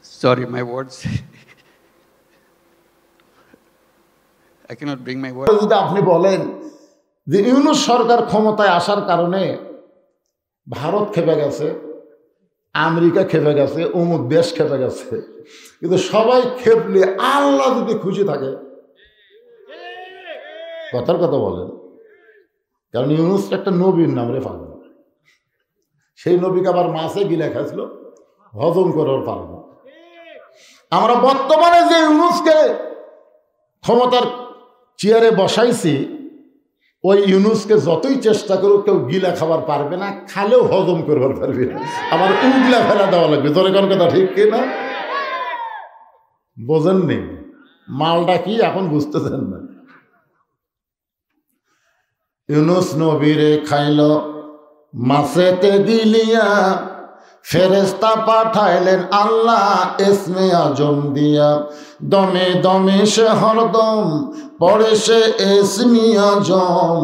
Sorry, my words. I cannot bring my words. যদি আপনি বলেন যে ইউনূস সরকার ক্ষমতায় আসার কারণে ভারত খেপে গেছে, আমেরিকা খেপে গেছে, অমুক দেশ খেপে গেছে, কিন্তু সবাই খেপলে আল্লাহ যদি খুশি থাকে, কথার কথা বলেন। কারণ ইউনূস একটা নবীর নাম রে পারবে, সেই নবীকে আবার মাছে গিলে খাইছিল, হজম করার পারবে। আমরা বর্তমানে যে ইউনূসকে ক্ষমতার চেয়ারে বসাইছি, ওই ইউনূসকে যতই চেষ্টা করুক কেউ গিলা খাবার পারবে না, খালেও হজম করবার পারবে না, আবার উগলা ফেলা দেওয়া লাগবে। তোর কোন কথা ঠিক কিনা? বোঝেননি মালটা কি এখন বুঝতেছেন না? ইউনূস নবীরে খাইল মাছেতে গিলিয়া, ফেরেশতা পাঠাইলেন আল্লাহ ইসমে আজম দিয়া, দমে দমে সে হরদম পড়ে সে ইসমে আজম,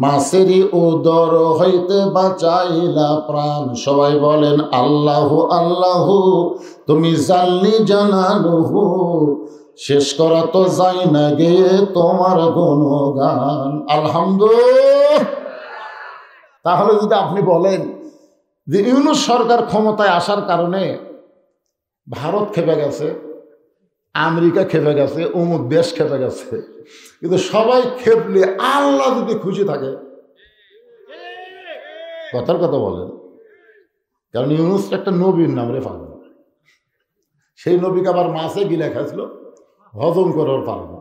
মাছেরই উদর হইতে বাঁচাইলা প্রাণ। সবাই বলেন আল্লাহু আল্লাহু, তুমি জানলি জানালুহু, শেষ করা তো যাই না গে তোমার গুণগান। আলহামদুলিল্লাহ। তাহলে যদি আপনি বলেন যে ইউনূস সরকার ক্ষমতায় আসার কারণে ভারত খেপে গেছে, আমেরিকা খেপে গেছে, অমুক দেশ খেপে গেছে, কিন্তু সবাই খেপলে আল্লাহ যদি খুশি থাকে, কথার কথা বলেন। কারণ ইউনূস একটা নবীর নাম রে পারবে, সেই নবীকে আবার মাছে গিলে খাইছিল, হজম করার পারবে।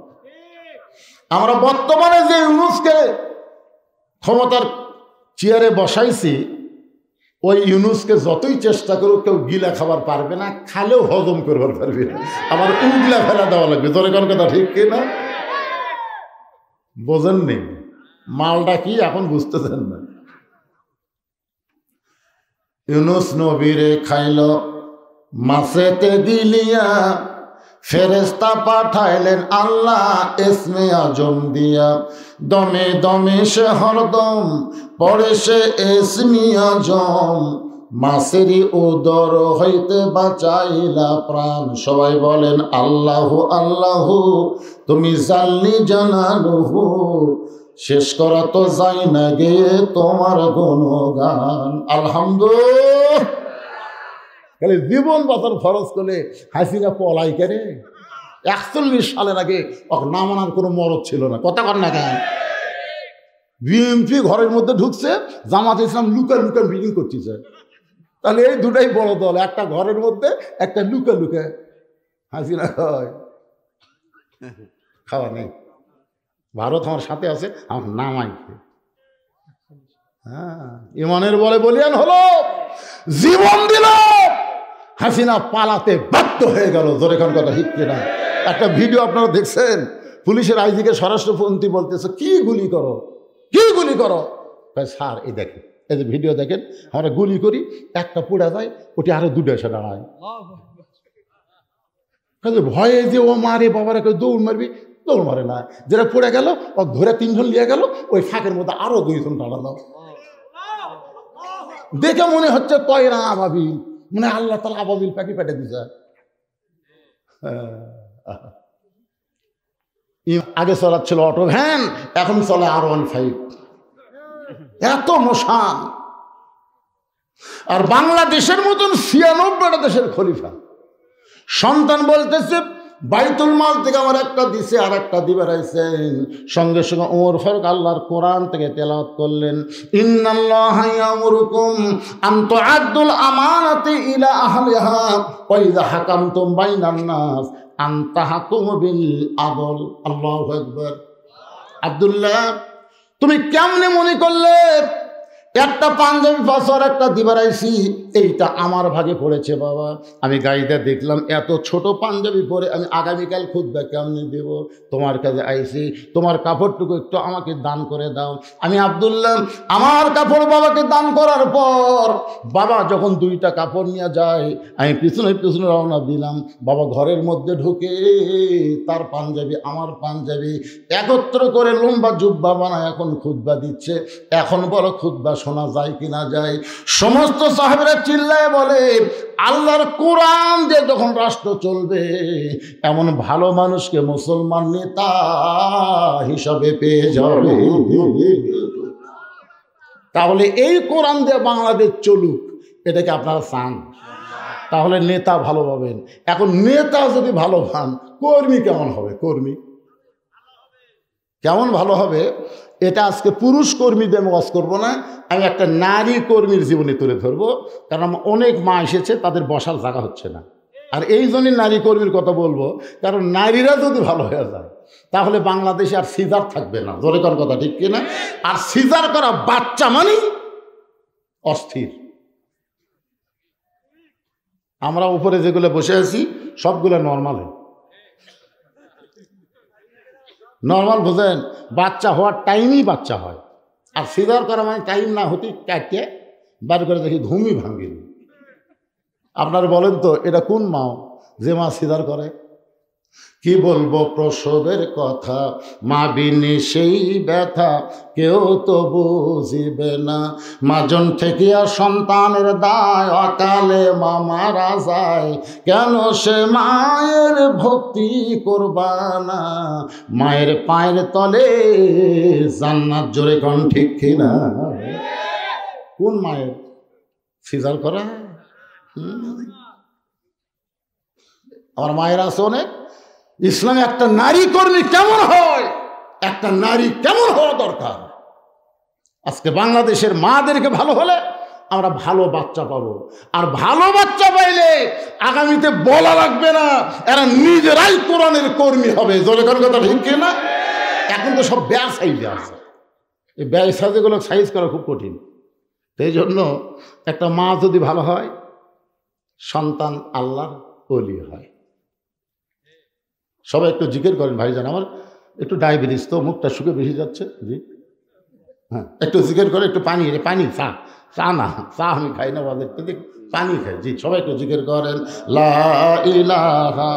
আমরা বর্তমানে যে ইউনূসকে ক্ষমতার চেয়ারে বসাইছি, ওই ইউনূসকে যতই চেষ্টা করুক কেউ গিলা খাবার পারবে না, খালেও হজম করবার পারবে না, আবার উগলা ফেলা দেওয়া লাগবে। তোর কোন কথা ঠিক কিনা? বোঝেননি মালটা কি এখন বুঝতেছেন না? ইউনূস নবীরে খাইল মাছেতে গিলিয়া, ফেরেশতা পাঠাইলেন আল্লাহ ইসমে আজম দিয়া, দমে দমে সে হরদম পড়ে সে ইসমে আজম, মাছেরই উদর হইতে বাঁচাইলা প্রাণ। সবাই বলেন আল্লাহু আল্লাহু, তুমি জানলি জানালুহু, শেষ করা তো যাই না গে তোমার গুণগান। আলহামদুলিল্লাহ। খালি জীবন বাঁচার ফরজ করলে হাসিনা পলাই কেনে? 41 সালের আগে নামানোর কোনো মরদ ছিল না, কথা কর না কেন? বিএনপি ঘরের মধ্যে ঢুকছে, জামাত ইসলাম লুকা লুকা মিটিং করতেছে। তাহলে এই দুটাই বড় দল, একটা ঘরের মধ্যে, একটা লুকা লুকা। হাসিনা হয় খাওয়া নেই, ভারত আমার সাথে আছে, আমার নামাই। হ্যাঁ, ইমানের বলে বলিয়ান হলো, জীবন দিল, হাসিনা পালাতে বাধ্য হয়ে গেল। জোরে খান কথা ঠিক কিনা? একটা ভিডিও আপনারা দেখছেন, পুলিশের আইজিকে স্বরাষ্ট্রমন্ত্রী বলতেছে কি গুলি করো, কি গুলি করো। স্যার এই দেখেন, এই যে ভিডিও দেখেন, আমরা গুলি করি, একটা পুড়া যায়, ওটি আরো দুটো এসে দাঁড়ায়। ভয়ে যে ও মারে বাবারা, কেউ দৌড় মারবি, দৌড় মারে না। যেটা পড়ে গেল ও ধরে 3 জন নিয়ে গেল, ওই ফাঁকের মধ্যে আরো 2 জন দাঁড়ালো। দেখে মনে হচ্ছে তয়রা আবাবিল, মানে আল্লাহ তাআলা আবাবিল পাখি পেটে দিছে। আগে চলাচ্ছিল অটো ভ্যান, এখন চলে R15। এত মশা। আর বাংলাদেশের মতন 96টা দেশের খলিফা, সন্তান বলতেছে বাইতুল মাল থেকে আমার একটা দিছে, আর একটা দিবে রাইছেন। সঙ্গে সঙ্গে ওমর ফারুক আল্লাহর কোরআন থেকে তেলাওয়াত করলেন, ইন্নাল্লাহা ইয়ামুরুকুম আন তুআদ্দুল আমানাতি ইলা আহলিহা ওয়া ইযা হাকামতুম বাইনান নাস আন তাহকুমু বিল আদল। আল্লাহু আকবার। আব্দুল্লাহ, তুমি কেমনে মনে করলে একটা পাঞ্জাবি পাথর একটা দিবারাইছি, এইটা আমার ভাগে পড়েছে বাবা? আমি গাড়িতে দেখলাম এত ছোট পাঞ্জাবি পরে আমি আগামীকাল খুতবা কেমনে দেব? তোমার কাছে আইছি, তোমার কাপড়টুকু একটু আমাকে দান করে দাও। আমি আব্দুল্লাহ আমার কাপড় বাবাকে দান করার পর বাবা যখন 2টা কাপড় নিয়ে যায়, আমি পিছনে পিছনে রওনা দিলাম। বাবা ঘরের মধ্যে ঢুকে তার পাঞ্জাবি আমার পাঞ্জাবি একত্র করে লম্বা জুব্বা বানায় এখন খুতবা দিচ্ছে। এখন বলো খুতবা শোনা যায় কি না যায়? সমস্ত সাহাবীরা চিল্লায় বলে, আল্লাহর কোরআন দিয়ে যখন রাষ্ট্র চলবে, এমন ভালো মানুষকে মুসলমান নেতা হিসাবে পেয়ে যাবে। তাহলে এই কোরআন দিয়ে বাংলাদেশ চলুক, এটাকে আপনারা চান? তাহলে নেতা ভালো পাবেন। এখন নেতা যদি ভালো পান, কর্মী কেমন হবে? কর্মী কেমন ভালো হবে? এটা আজকে পুরুষ কর্মীদের আমি ওয়াজ করবো না, আমি একটা নারী কর্মীর জীবনে তুলে ধরবো। কারণ অনেক মা এসেছে, তাদের বসার জায়গা হচ্ছে না। আর এই জন্যই নারী কর্মীর কথা বলবো, কারণ নারীরা যদি ভালো হয়ে যায়, তাহলে বাংলাদেশে আর সিজার থাকবে না। জোরে কোন কথা, ঠিক কিনা? আর সিজার করা বাচ্চা মানে অস্থির। আমরা উপরে যেগুলো বসে আছি সবগুলো নর্মাল। নর্মাল বুঝেন, বাচ্চা হওয়ার টাইমই বাচ্চা হয়। আর সিজার করা মানে টাইম না হতে কাটে বার করে দেখি ঘুমই ভাঙিল। আপনারা বলেন তো, এটা কোন মা যে মা সিজার করে? কি বলবো প্রসবের কথা, মা বিনে সেই ব্যথা কেউ তো বুঝিবে না। মাজন ঠেকিয়া সন্তানের দায়, অকালে মা মারা যায়, কেন সে মায়ের ভক্তি করবা না? মায়ের পায়ের তলে জান্নাত, জোরে কোন ঠিক কিনা? কোন মায়ের সিজার করা? আমার মায়ের আছে অনেক। ইসলামে একটা নারী কর্মী কেমন হয়, একটা নারী কেমন হওয়া দরকার। আজকে বাংলাদেশের মাদেরকে ভালো হলে আমরা ভালো বাচ্চা পাবো। আর ভালো বাচ্চা পাইলে আগামীতে বলা লাগবে না, এরা নিজেরাই কোরআনের কর্মী হবে। জোরে কোন কথা ঠিক কিনা? এখন তো সব ব্যয় সাইজে আছে, এই ব্যয় সাইজগুলো সাইজ করা খুব কঠিন। সেই জন্য একটা মা যদি ভালো হয়, সন্তান আল্লাহর ওলি হয়। সবাই একটু জিকির করেন ভাইজান। আমার একটু ডায়াবেটিস তো, মুখটা শুকে বেশি যাচ্ছে। জি হ্যাঁ, একটু জিকির করে। একটু পানি, পানি, চা, চা না, চা আমি খাই না, পানি খাই। জি, সবাই একটু জিকির করেন। লা ইলাহা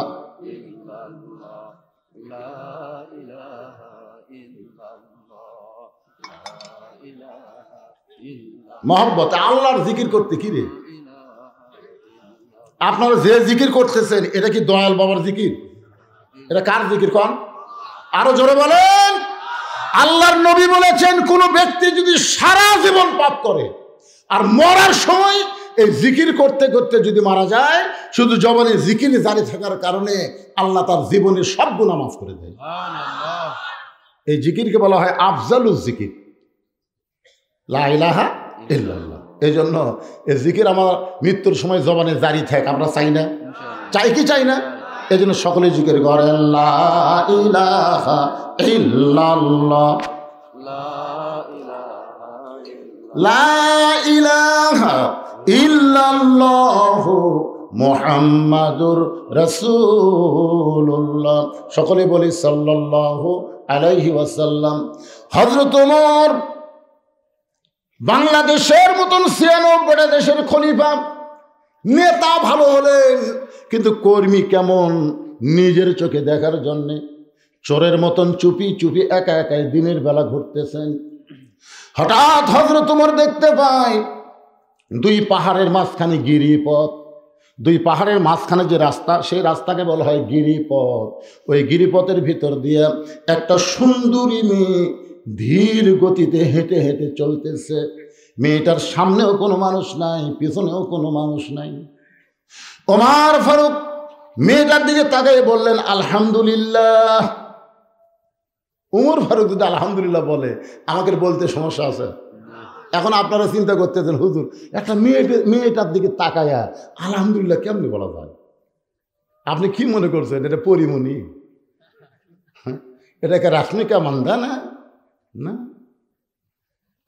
মহব্বত। আল্লাহর জিকির করতে কি রে? আপনারা যে জিকির করতেছেন, এটা কি দয়াল বাবার জিকির? এটা কার জিকির কন? আরো জোরে বলেন। আল্লাহর নবী বলেছেন, কোন ব্যক্তি যদি সারা জীবন পাপ করে আর মরার সময় এই জিকির করতে করতে যদি মারা যায়, শুধু জবানে জিকির জারি থাকার কারণে আল্লাহ তার জীবনের সব গুনাহ মাফ করে দেয়। এই জিকিরকে বলা হয় আফজালুজ জিকির, লা ইলাহা ইল্লাল্লাহ। এই জন্য এই জিকির আমার মৃত্যুর সময় জবানে জারি থাকে। আমরা চাই না? চাই কি চাই না? এই জন্য সকলে জিকির করেন, লা ইলাহা ইল্লাল্লাহ, লা ইলাহা ইল্লাল্লাহু মুহাম্মাদুর রাসূলুল্লাহ। সকলে বলি সাল্লাল্লাহু আলাইহি ওয়াসাল্লাম। হযরত ওমর বাংলাদেশের মতন ৯৬টা দেশের খলিফা, নেতা ভালো হলেন, কিন্তু কর্মী কেমন নিজের চোখে দেখার জন্যে চোরের মতন চুপি চুপি একা একাই দিনের বেলা ঘুরতেছেন। হঠাৎ হযরত ওমর দেখতে পায় দুই পাহাড়ের মাঝখানে গিরিপথ। দুই পাহাড়ের মাঝখানে যে রাস্তা, সেই রাস্তাকে বলা হয় গিরিপথ। ওই গিরিপথের ভিতর দিয়ে একটা সুন্দরী মেয়ে ধীর গতিতে হেঁটে হেঁটে চলতেছে। মেয়েটার সামনেও কোনো মানুষ নাই, পিছনেও কোনো মানুষ নাই। ওমর ফারুক মেয়েটার দিকে তাকিয়ে বললেন, আলহামদুলিল্লাহ। ওমর ফারুক যদি আলহামদুলিল্লাহ বলে, আমাকে বলতে সমস্যা আছে? এখন আপনারা চিন্তা করতেছেন, হুজুর একটা মেয়েটার দিকে তাকায়া আলহামদুলিল্লাহ কেমনি বলা যায়? আপনি কি মনে করছেন এটা পরিমণি? এটাকে রাশমিকা মান্দা না? না।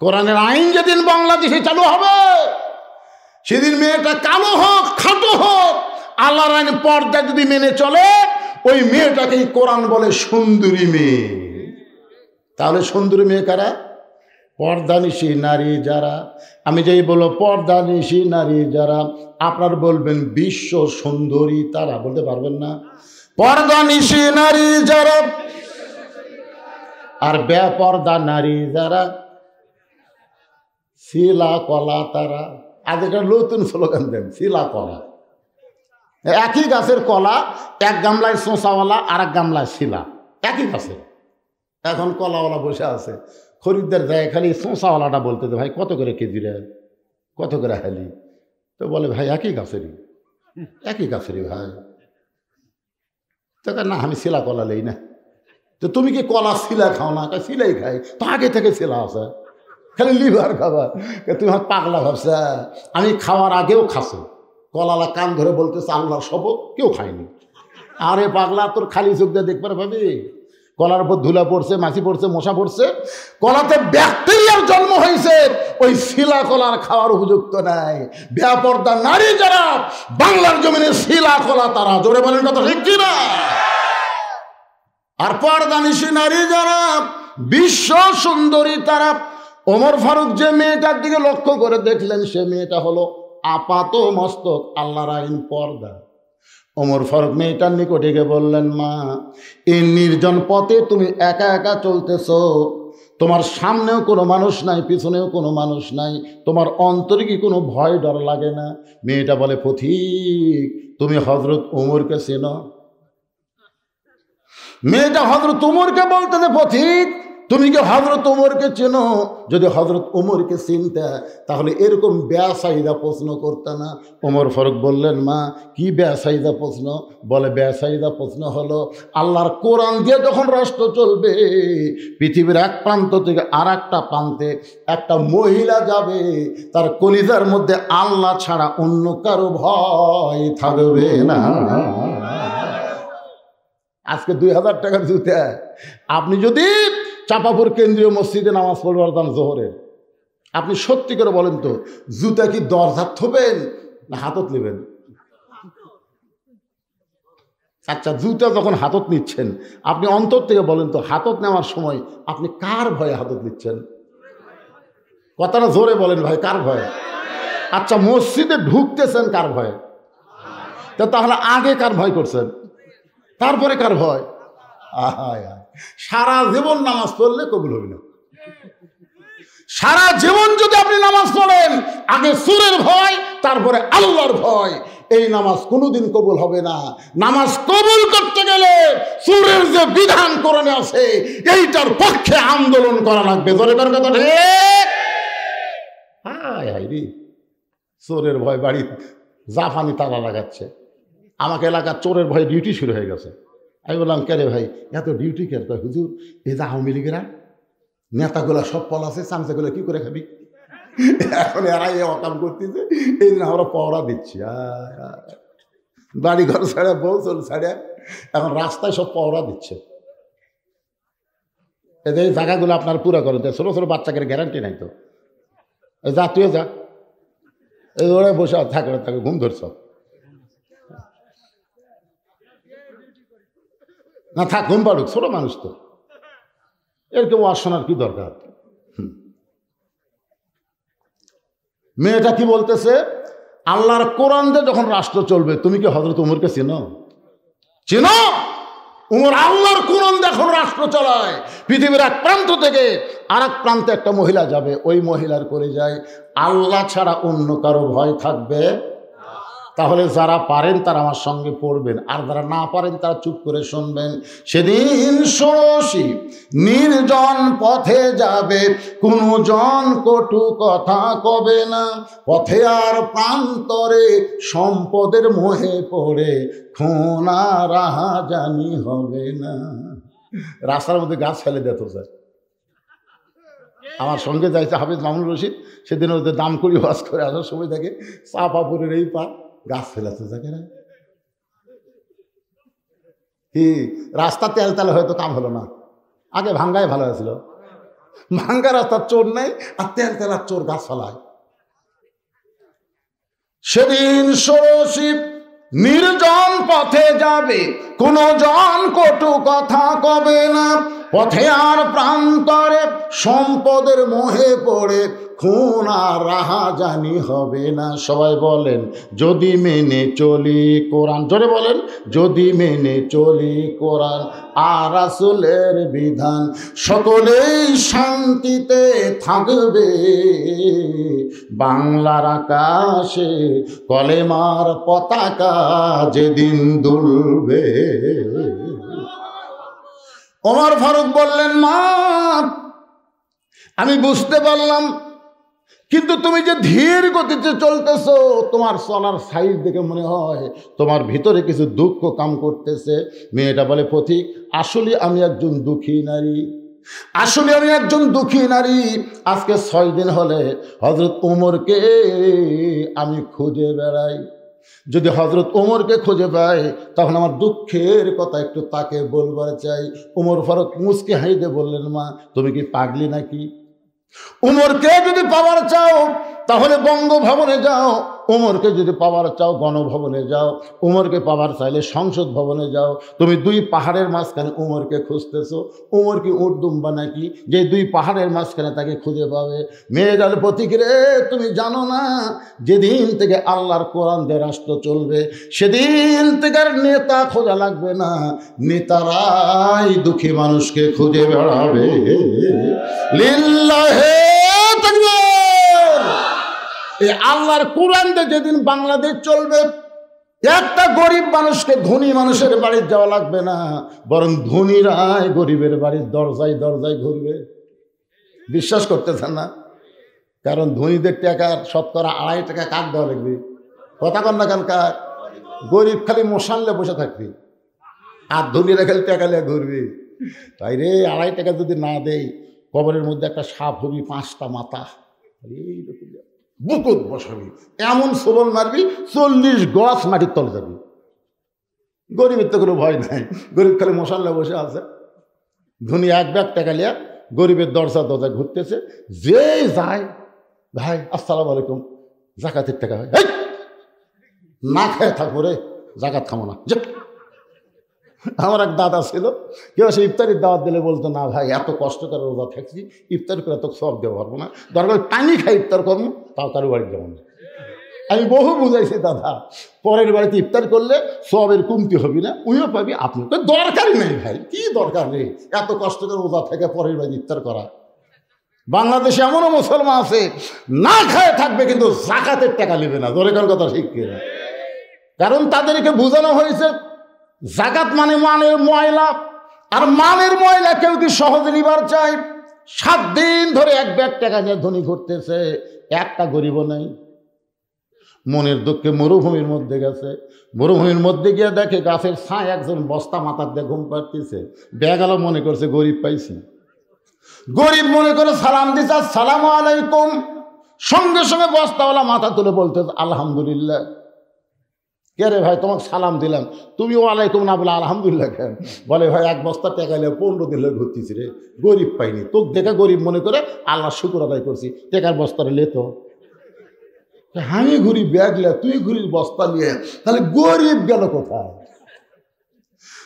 কোরআনের আইন যেদিন বাংলাদেশে চালু হবে, সেদিন মেয়েটা কালো হোক খাটো হোক, আল্লাহর আইন পর্দা যদি মেনে চলে, ওই মেয়েটাকেই কোরআন বলে সুন্দরী মেয়ে। তাহলে সুন্দরী মেয়ে কারা? পর্দানিশী নারী যারা। আমি যেই বলবো পর্দানিশী নারী যারা, আপনার বলবেন বিশ্ব সুন্দরী তারা। বলতে পারবেন না? পর্দানিশী নারী যারা আর বেপর্দা নারী যারা, শিলা কলা তারা। আজকাল নতুন স্লোগান দেন, শিলা কলা। একই গাছের কলা, এক গামলায় শোঁসাওয়ালা আর এক গামলায় শিলা, একই গাছের। এখন কলাওয়ালা বসে আছে, খরিদ্দার যায়, খালি শোঁসাওয়ালাটা বলতে ভাই কত করে কেজি রে, কত করে হালি? তো বলে ভাই একই গাছেরই, একই গাছেরই ভাই। তো না আমি শিলা কলা লই না। তো তুমি কি কলা শিলা খাও না? শিলাই খাই তো, আগে থেকে শিলা আছে, খালি লিভার খাবার। তুমি আমার পাগলা ভাবছা, আমি খাওয়ার আগেও খাসো। কলালা কান ধরে বলতেছে আল্লাহর শপথ কেউ খায়নি। আরে পাগলা, তোর খালি চোখ দিয়ে দেখবার ভাবি, কলার উপর ধুলা পড়ছে, মাছি পড়ছে, মশা পড়ছে, কলাতে ব্যাকটেরিয়ার জন্ম হয়েছে, ওই শিলা কলার খাওয়ার উপযুক্ত নাই। বেপরদা নারী যারা বাংলার জমিনে শিলা কলা তারা, জোরে বলেন কথা ঠিক কিনা? আর পর্দানিশী নারী যারা বিশ্ব সুন্দরী তারা। ওমর ফারুক যে মেয়েটার দিকে লক্ষ্য করে দেখলেন, সে মেয়েটা হলো আপাত মস্তক আল্লাহর আইন পর্দা। ওমর ফারুক মেয়েটার নিকটে গিয়ে বললেন, মা, এই নির্জন পথে তুমি একা একা চলতেছ, তোমার সামনেও কোনো মানুষ নাই, পিছনেও কোনো মানুষ নাই, তোমার অন্তরে কি কোনো ভয় ডর লাগে না? মেয়েটা বলে, পথিক, তুমি হযরত ওমরকে চেনো? মেয়েটা হযরত ওমরকে বলতেছে, পথিক, তুমি কি হযরত ওমরকে চেনো? যদি হযরত ওমরকে চিনতে তাহলে এরকম বেসাইদা প্রশ্ন করতে না। ওমর ফারুক বললেন, মা, কি বেসাইদা প্রশ্ন? বলে, বেসাইদা প্রশ্ন হলো, আল্লাহর কোরআন দিয়ে যখন রাষ্ট্র চলবে, পৃথিবীর এক প্রান্ত থেকে আর একটা প্রান্তে একটা মহিলা যাবে, তার কলিজার মধ্যে আল্লাহ ছাড়া অন্য কারো ভয় থাকবে না। আজকে 2000 টাকার জুতা আপনি যদি চাপাপুর কেন্দ্রীয় মসজিদে নামাজ পড়বার দাম জোহরের, আপনি সত্যি করে বলেন তো, জুতা কি দরজা থবেন না হাতত নেবেন? আচ্ছা, জুতা যখন হাতত নিচ্ছেন, আপনি অন্তর থেকে বলেন তো, হাতত নেওয়ার সময় আপনি কার ভয়ে হাতত নিচ্ছেন? কথাটা জোরে বলেন ভাই, কার ভয়ে? আচ্ছা, মসজিদে ঢুকতেছেন কার ভয়ে? তাহলে আগে কার ভয় করছেন, তারপরে কার ভয়? সারা জীবন নামাজ পড়লে কবুল হবে না। সারা জীবন যদি আপনি নামাজ পড়েন, আগে সুরের ভয়, তারপরে আল্লাহর ভয়, এই নামাজ কোনোদিন কবুল হবে না। নামাজ কবুল করতে গেলে সুরের যে বিধান কোরআনে আছে, এইটার পক্ষে আন্দোলন করা লাগবে। জোরে করে কথা ঠিক। হায় হায় রে, চোরের ভয় বাড়ি জাফানি তালা লাগাচ্ছে। আমাকে এলাকার চোরের ভয়ে ডিউটি শুরু হয়ে গেছে। আমি বললাম, কে রে ভাই, এত ডিউটি কে? হুজুর, এই যে আওয়ামী লীগেরা নেতাগুলা সব পলাছে, চামচাগুলো কি করে খাবি? এখন এরাই অকাম করতেছে, এই দিন আমরা পহরা দিচ্ছি। বাড়ি ঘর ছাড়া, বউ চল ছাড়া, এখন রাস্তায় সব পহরা দিচ্ছে। এই জায়গাগুলো আপনার পুরো করেন, ছোটো ছোটো বাচ্চাকে গ্যারান্টি নাই তো। যা, তুই যা, এই ওরা বসে থাকে, তাকে ঘুম ধরছ না, থাক, ঘুম পাড়ুক, ছোট মানুষ তো, এর কেউ শোনার কি দরকার? মেয়েটা কি বলতেছে, আল্লাহর কোরআন দিয়ে যখন রাষ্ট্র চলবে, তুমি কি হযরত ওমরকে চেনো? চেনো? ওমর আল্লাহর কোরআন দিয়ে এখন রাষ্ট্র চালায়। পৃথিবীর এক প্রান্ত থেকে আর এক প্রান্তে একটা মহিলা যাবে, ওই মহিলার করে যায় আল্লাহ ছাড়া অন্য কারো ভয় থাকবে। তাহলে যারা পারেন তারা আমার সঙ্গে পড়বেন, আর যারা না পারেন তারা চুপ করে শুনবেন। সেদিন ষোড়শী নির্জন পথে যাবে, কোনো জন কটু কথা কবে না, পথে আর প্রান্তরে সম্পদের মোহে পড়ে খুনা রাহাজানি হবে না। রাস্তার মধ্যে গাছ ফেলে দিত স্যার। আমার সঙ্গে যাইছে হাফিজ মামুনুর রশিদ, সেদিন ওদের দাম করি ওয়াজ করে আসার সময় থাকে চাপাপুরের এই পা গাছ ফেলাতে থাকে না কি? রাস্তা তেল তেলে হয়তো কাম হলো না, আগে ভাঙ্গায় ভালো হয়েছিল। ভাঙ্গা রাস্তার চোর নেই, আর তেল তেলার চোর গাছ ফেলায়। সেদিন ষোড়শী নির্জন পথে যাবে, কোনো জন কটু কথা কবে না, পথে আর প্রান্তরে সম্পদের মোহে পড়ে খুন আর রাহাজানি হবে না। সবাই বলেন যদি মেনে চলি কোরআন, জোরে বলেন যদি মেনে চলি কোরআন আর রাসূলের বিধান, সকলেই শান্তিতে থাকবে বাংলার আকাশে কলেমার পতাকা যেদিন দুলবে। ওমর ফারুক বললেন, মা আমি বুঝতে পারলাম, কিন্তু তুমি যে ধীর গতিতে চলতেছো, তোমার চলার সাইজ দেখে মনে হয় তোমার ভিতরে কিছু দুঃখ কাম করতেছে। মেয়েটা বলে, পথিক আসলে আমি একজন দুঃখী নারী, আসলে আমি একজন দুঃখী নারী। আজকে 6 দিন হলে হযরত ওমরকে আমি খুঁজে বেড়াই, যদি হযরত ওমরকে খুঁজে পাই তখন আমার দুঃখের কথা একটু তাকে বলবার চাই। ওমর ফারুক মুচকি হাসিয়ে বললেন, মা তুমি কি পাগলি নাকি? উমরকে যদি পাওয়ার চাও তাহলে বঙ্গভবনে যাও, উমরকে যদি পাওয়ার চাও গণভবনে যাও, উমরকে পাওয়ার চাইলে সংসদ ভবনে যাও। তুমি 2 পাহাড়ের মাঝখানে উমরকে খুঁজতেছো, উমর কি উট দুম্বা নাকি যে 2 পাহাড়ের মাঝখানে তাকে খুঁজে পাবে? মেয়ে গেল, পথিক রে তুমি জানো না যেদিন থেকে আল্লাহর কোরআন দিয়ে রাষ্ট্র চলবে সেদিন থেকে আর নেতা খোঁজা লাগবে না, নেতারাই দুঃখী মানুষকে খুঁজে বেড়াবে। লিল্লাহে তাকবীর। এই আল্লাহর কোরআন দিয়ে যেদিন বাংলাদেশ চলবে, একটা গরিব মানুষকে ধনী মানুষের বাড়ি যাওয়া লাগবে না, বরং ধনীরাই গরিবের বাড়ির দরজায় দরজায় ঘুরবে। বিশ্বাস করতেছেন না? কারণ ধনীদের টাকার 2.5 টাকা কাক দেওয়া লাগবে, কথা কন না কেন? কাক গরিব খালি মশানলে বসে থাকবি, আর ধনীরা খালি টাকা নিয়ে ঘুরবি। তাই রে 2.5 টাকা যদি না দেই, কবরের মধ্যে একটা সাপ হবি, 5টা মাথা, এইরকম বুকুত বসাবি, এমন সোবল মারবি 40 গজ মাটির তলে যাবি। গরিবের তো কোনো ভয় নাই, গরিব খালি মশাল্লা বসে আছে। ধনী 1 ব্যাগ টাকা লিয়া গরিবের দরজা দরজা ঘুরতেছে, যে যায় ভাই আসসালামু আলাইকুম জাকাতের টাকা হয়, না খেয়ে থাকবো রে, জাকাত খাবো না। আমার এক দাদা ছিল, কেউ সে ইফতারির দাওয়াত দিলে বলতো, না ভাই এত কষ্ট করে রোজা থাকছি, ইফতার করে এত সব দেওয়া পারবো না, দরকার পানি খাই ইফতার করবো, তাও কারো বাড়িতে যাবো না। আমি বহু বুঝাইছি, দাদা পরের বাড়িতে ইফতার করলে সবের কমতি হবি না, উইও পাবি, আপনি তো দরকারই নেই ভাই, কি দরকার নেই এত কষ্ট করে রোজা থেকে পরের বাড়িতে ইফতার করা। বাংলাদেশে এমনও মুসলমান আছে না খায় থাকবে কিন্তু জাকাতের টাকা নেবে না, দরকার কথা ঠিক কিনা? কারণ তাদেরকে বোঝানো হয়েছে জাকাত মানে মানের ময়লা, আর মানের ময়লা কেউ কি সহজে নিবার চায়? 7 দিন ধরে 1 ব্যাগ টাকা নিয়ে ধনী ঘুরতেছে, একটা গরিবও নাই। মনের দুঃখে মরুভূমির মধ্যে গেছে, মরুভূমির মধ্যে গিয়ে দেখে গাছের ছায় একজন বস্তা মাথার দিয়ে ঘুম পাড়তেছে, বেগালো মনে করছে গরিব পাইছি, গরিব মনে করে সালাম দিচ্ছে, আসসালামু আলাইকুম। সঙ্গে সঙ্গে বস্তাওয়ালা মাথা তুলে বলতেছে আলহামদুলিল্লাহ। কে রে ভাই তোমাকে সালাম দিলাম, তুমি ওয়ালাইকুম না বলে আলহামদুলিল্লাহ কেন? বলে ভাই 1 বস্তা টাকা নিয়ে 15 দিন ধরে ঘুরতেছি রে, গরিব পাইনি, তোকে দেখে গরিব মনে করে আল্লাহ শুকর আদায় করছি, টাকার বস্তাটা লেতো। আমি ঘুরি ব্যাগ লিয়া, তুই ঘুরির বস্তা নিয়ে, তাহলে গরিব গেল কোথায়?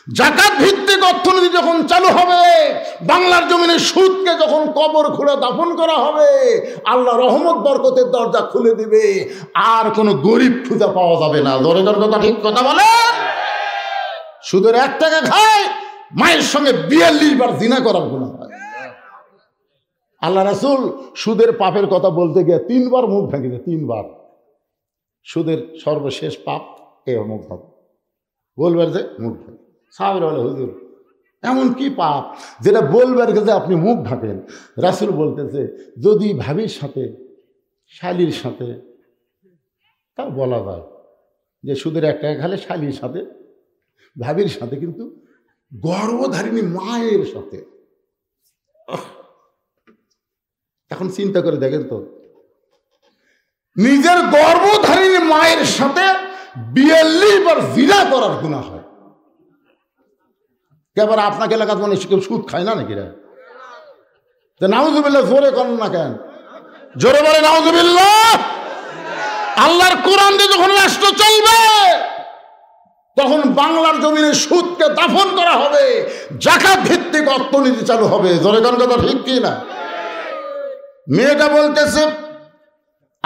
জাকাত ভিত্তিক অর্থনীতি যখন চালু হবে, বাংলার জমিনে সুদকে যখন কবর খুলে দাফন করা হবে, আল্লাহ রহমত বরকতের দরজা খুলে দিবে, আর কোনো গরিব খুঁজে পাওয়া যাবে না। দরজার কথা ঠিক কথা বলে। সুদের 1 টাকা খায়, মায়ের সঙ্গে 42 বার জিনা করার গুনাহ হয়। আল্লাহ রাসূল সুদের পাপের কথা বলতে গিয়ে 3 বার মুখ ভেঙেছে, 3 বার। সুদের সর্বশেষ পাপ এ মুখ ভাব বলবার যে মুখ ভাঙে। সাহাবীরা বলে, হুজুর এমন কি পাপ যেটা বলবার গেছে আপনি মুখ ঢাকেন? রাসূল বলতেছে, যদি ভাবির সাথে শালীর সাথে, তাও বলা যায় যে সুদের 1 টাকা খালে শালীর সাথে ভাবির সাথে, কিন্তু গর্ভধারিণী মায়ের সাথে, এখন চিন্তা করে দেখেন তো, নিজের গর্ভধারিণী মায়ের সাথে 42 বার জিনা করার গুনাহ হয়। এবার আপনাকে এলাকাতে মানে কেউ সুদ খায় না নাকি রে? নাউজুবিল্লাহ জোরে করেন না কেন? জোরে বলে নাউজুবিল্লাহ। আল্লাহর কোরআন দিয়ে যখন রাষ্ট্র চলবে, তখন বাংলার জমিনে সুদকে দাফন করা হবে, জাকাত ভিত্তিক অর্থনীতি চালু হবে। জোরে কোন কথা ঠিক কি না? মেয়েটা বলতেছে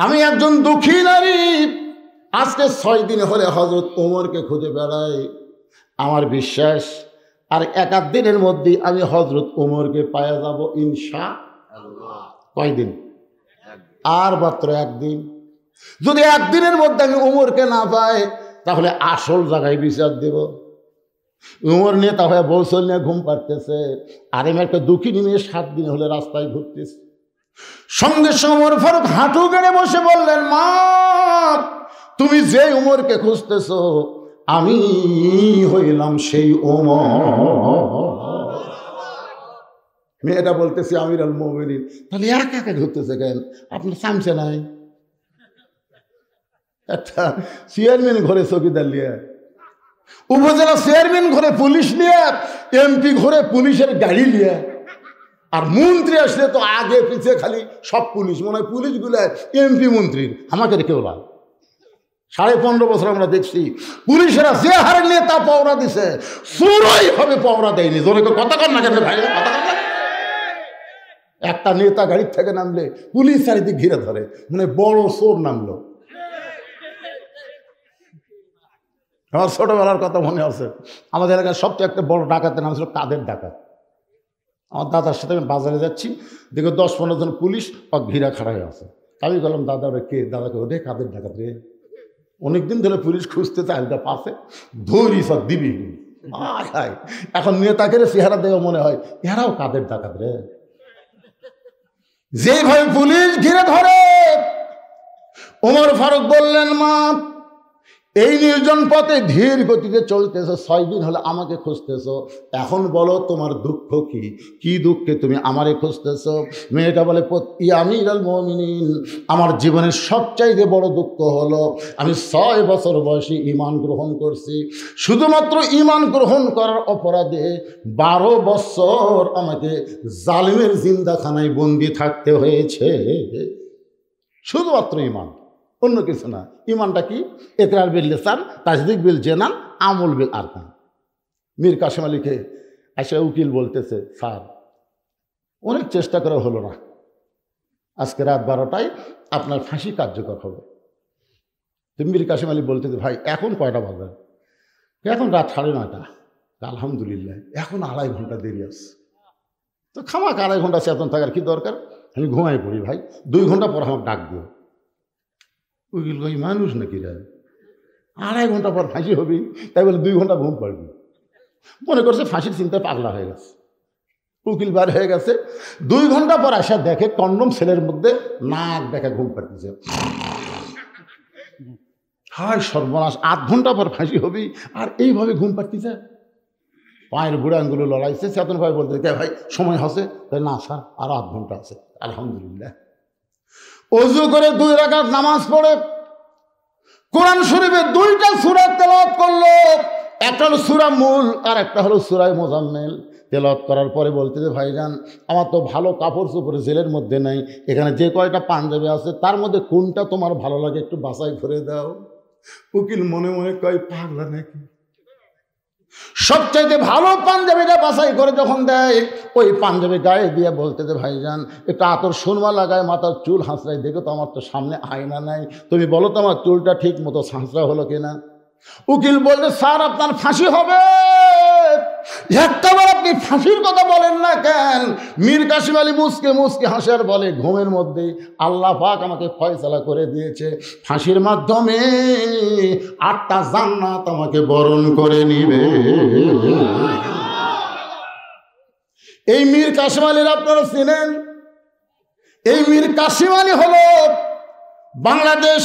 আমি একজন দুঃখী নারী, আজকে 6 দিন হলে হযরত ওমরকে খুঁজে বেড়াই। আমার বিশ্বাস আর 1-8 দিনের মধ্যেই আমি হযরত ওমরকে পাওয়া যাব ইনশাআল্লাহ। কয়দিন? আর মাত্র 1 দিন। যদি 1 দিনের মধ্যে আমি ওমরকে না পাই, তাহলে আসল জায়গায় বিচার দেব। ওমর নেতা হয়ে বৌসল নিয়ে ঘুম পাড়তেছে, আর আমি একটা দুঃখিনী মেয়ে 7 দিন হলে রাস্তায় ঘুরতেছি। সঙ্গে সঙ্গে ওমর ফারুক হাঁটু গেড়ে বসে বললেন, মা, তুমি যে ওমরকে খুঁজতেছ আমি হইলাম সেই ওমর। মেয়েটা বলতেছি আমিরুল মুমিনিন, তাহলে একা একা ঘুরতেছে কেন? আপনার চামচে নাই? একটা চেয়ারম্যান ঘরে চৌকিদার লিয়ে, উপজেলা চেয়ারম্যান ঘরে পুলিশ নিয়ে, এমপি ঘরে পুলিশের গাড়ি নিয়ে, আর মন্ত্রী আসলে তো আগে পিছিয়ে খালি সব পুলিশ, মনে হয় পুলিশগুলো এমপি মন্ত্রীর। আমাকে রেখে ওলা 15.5 বছর আমরা দেখছি পুলিশেরা যে হারে নিয়ে তা পাওরা দিছে, চোরই হবে পাওরা দেয়নি। জোরে কথা কর না কেন ভাই? কথা কর না। একটা নেতা গাড়ির থেকে নামলে পুলিশ চারিদিক ঘিরে ধরে, মানে বড় চোর নামলো। আমার ছোটবেলার কথা মনে আছে, আমাদের এলাকার সবচেয়ে একটা বড় ডাকাতের নাম ছিল কাদের ডাকাত। আমার দাদার সাথে আমি বাজারে যাচ্ছি, দেখো 10-15 জন পুলিশ ঘিরা খাড়া হয়ে আছে। আমি বললাম, দাদা রে কে? দাদাকে রে কাদের ডাকাত রে। অনেকদিন ধরে পুলিশ খুঁজতে চাইটা পাশে ধরি সব দিবি। এখন নেতাকে চেহারা দেখে মনে হয় এরাও কাদের ডাকাত রে। যেভাবে পুলিশ ঘিরে ধরে, ওমর ফারুক বললেন, মা, এই নির্জন পথে ধীর গতিতে চলতেছ, 6 দিন হলে আমাকে খুঁজতেছ, এখন বলো তোমার দুঃখ কি? কি দুঃখে তুমি আমারে খুঁজতেছ? মেয়েটা বলে, আমিরুল মুমিনিন, আমার জীবনের সবচাইতে বড় দুঃখ হলো আমি 6 বছর বয়সে ঈমান গ্রহণ করছি। শুধুমাত্র ঈমান গ্রহণ করার অপরাধে 12 বছর আমাকে জালিমের জিন্দাখানায় বন্দি থাকতে হয়েছে। শুধুমাত্র ঈমান, অন্য কিছু না। ইমানটা কি? ইকরার বিল লিসান, তাসদিক বিল জানান, আমল বিল আরকান। মীর কাসেম আলীকে এসে উকিল বলতেছে, স্যার, অনেক চেষ্টা করে হলো না, আজকে রাত 12টায় আপনার ফাঁসি কার্যকর হবে। তো মীর কাসেম আলী বলতেছে, ভাই এখন কয়টা বাজে? এখন রাত 9:30। আলহামদুলিল্লাহ, এখন 2.5 ঘন্টা দেরি আছে। তো খামাক 2.5 ঘন্টা চেতন থাকার কি দরকার? আমি ঘুমাই পড়ি ভাই, 2 ঘন্টা পর আমাকে ডাক দিও। উকিল ভাই মানুষ নাকি রে? 2.5 ঘন্টা পর ফাঁসি হবি, তাই বলে 2 ঘন্টা ঘুম পাড়বি? মনে করছে ফাঁসির চিন্তায় পাগলা হয়ে গেছে। উকিল বার হয়ে গেছে, 2 ঘন্টা পর আসা দেখে কন্ডম সেলের মধ্যে নাক দেখা ঘুম পাড়তেছে। হায় সর্বনাশ, 8 ঘন্টা পর ফাঁসি হবি আর এইভাবে ঘুম পাড়তেছে। পায়ের বুড়া আঙ্গুলো লড়াইছে। চেতন ভাই বলতে, কে ভাই সময় আছে? না স্যার, আরো 8 ঘন্টা আছে। আলহামদুলিল্লাহ। ওযু করে 2 রাকাত নামাজ পড়ে কোরআন শরীফের 2টা সূরা তেলাওয়াত করলো। একটা হলো সূরা মূল আর একটা হলো সূরা মুজাম্মিল। তেলাওয়াত করার পরে বলতেছে, ভাইজান, আমার তো ভালো কাপড় চোপড় জেলের মধ্যে নাই, এখানে যে কয়টা পাঞ্জাবি আছে তার মধ্যে কোনটা তোমার ভালো লাগে একটু বাছাই করে দাও। উকিল মনে মনে কয়, পাগলা নাকি? সবচাইতে ভালো পাঞ্জাবিটা বাছাই করে যখন দেয়, ওই পাঞ্জাবি গায়ে দিয়ে বলতেছে, ভাইজান, একটু আতর সুরমা লাগায় মাথার চুল হাঁচড়াই, দেখো তো আমার তো সামনে আয়না নাই, তুমি বলো তো আমার চুলটা ঠিক মতো হাঁচড়া হলো কিনা। উকিল বলতে, স্যার আপনার ফাঁসি হবে। একটাবার আপনি ফাঁসির কথা বলেন না কেন? মীর কাসেম আলী মুসকে মুসকে হাসার বলে, ঘুমের মধ্যে আল্লাহ পাক আমাকে ফয়সালা করে দিয়েছে, ফাঁসির মাধ্যমে 8টা জান্নাত আমাকে বরণ করে নিবে। এই মীর কাসেম আলীর আপনারা চিনেন? এই মীর কাসেম আলী হলো বাংলাদেশ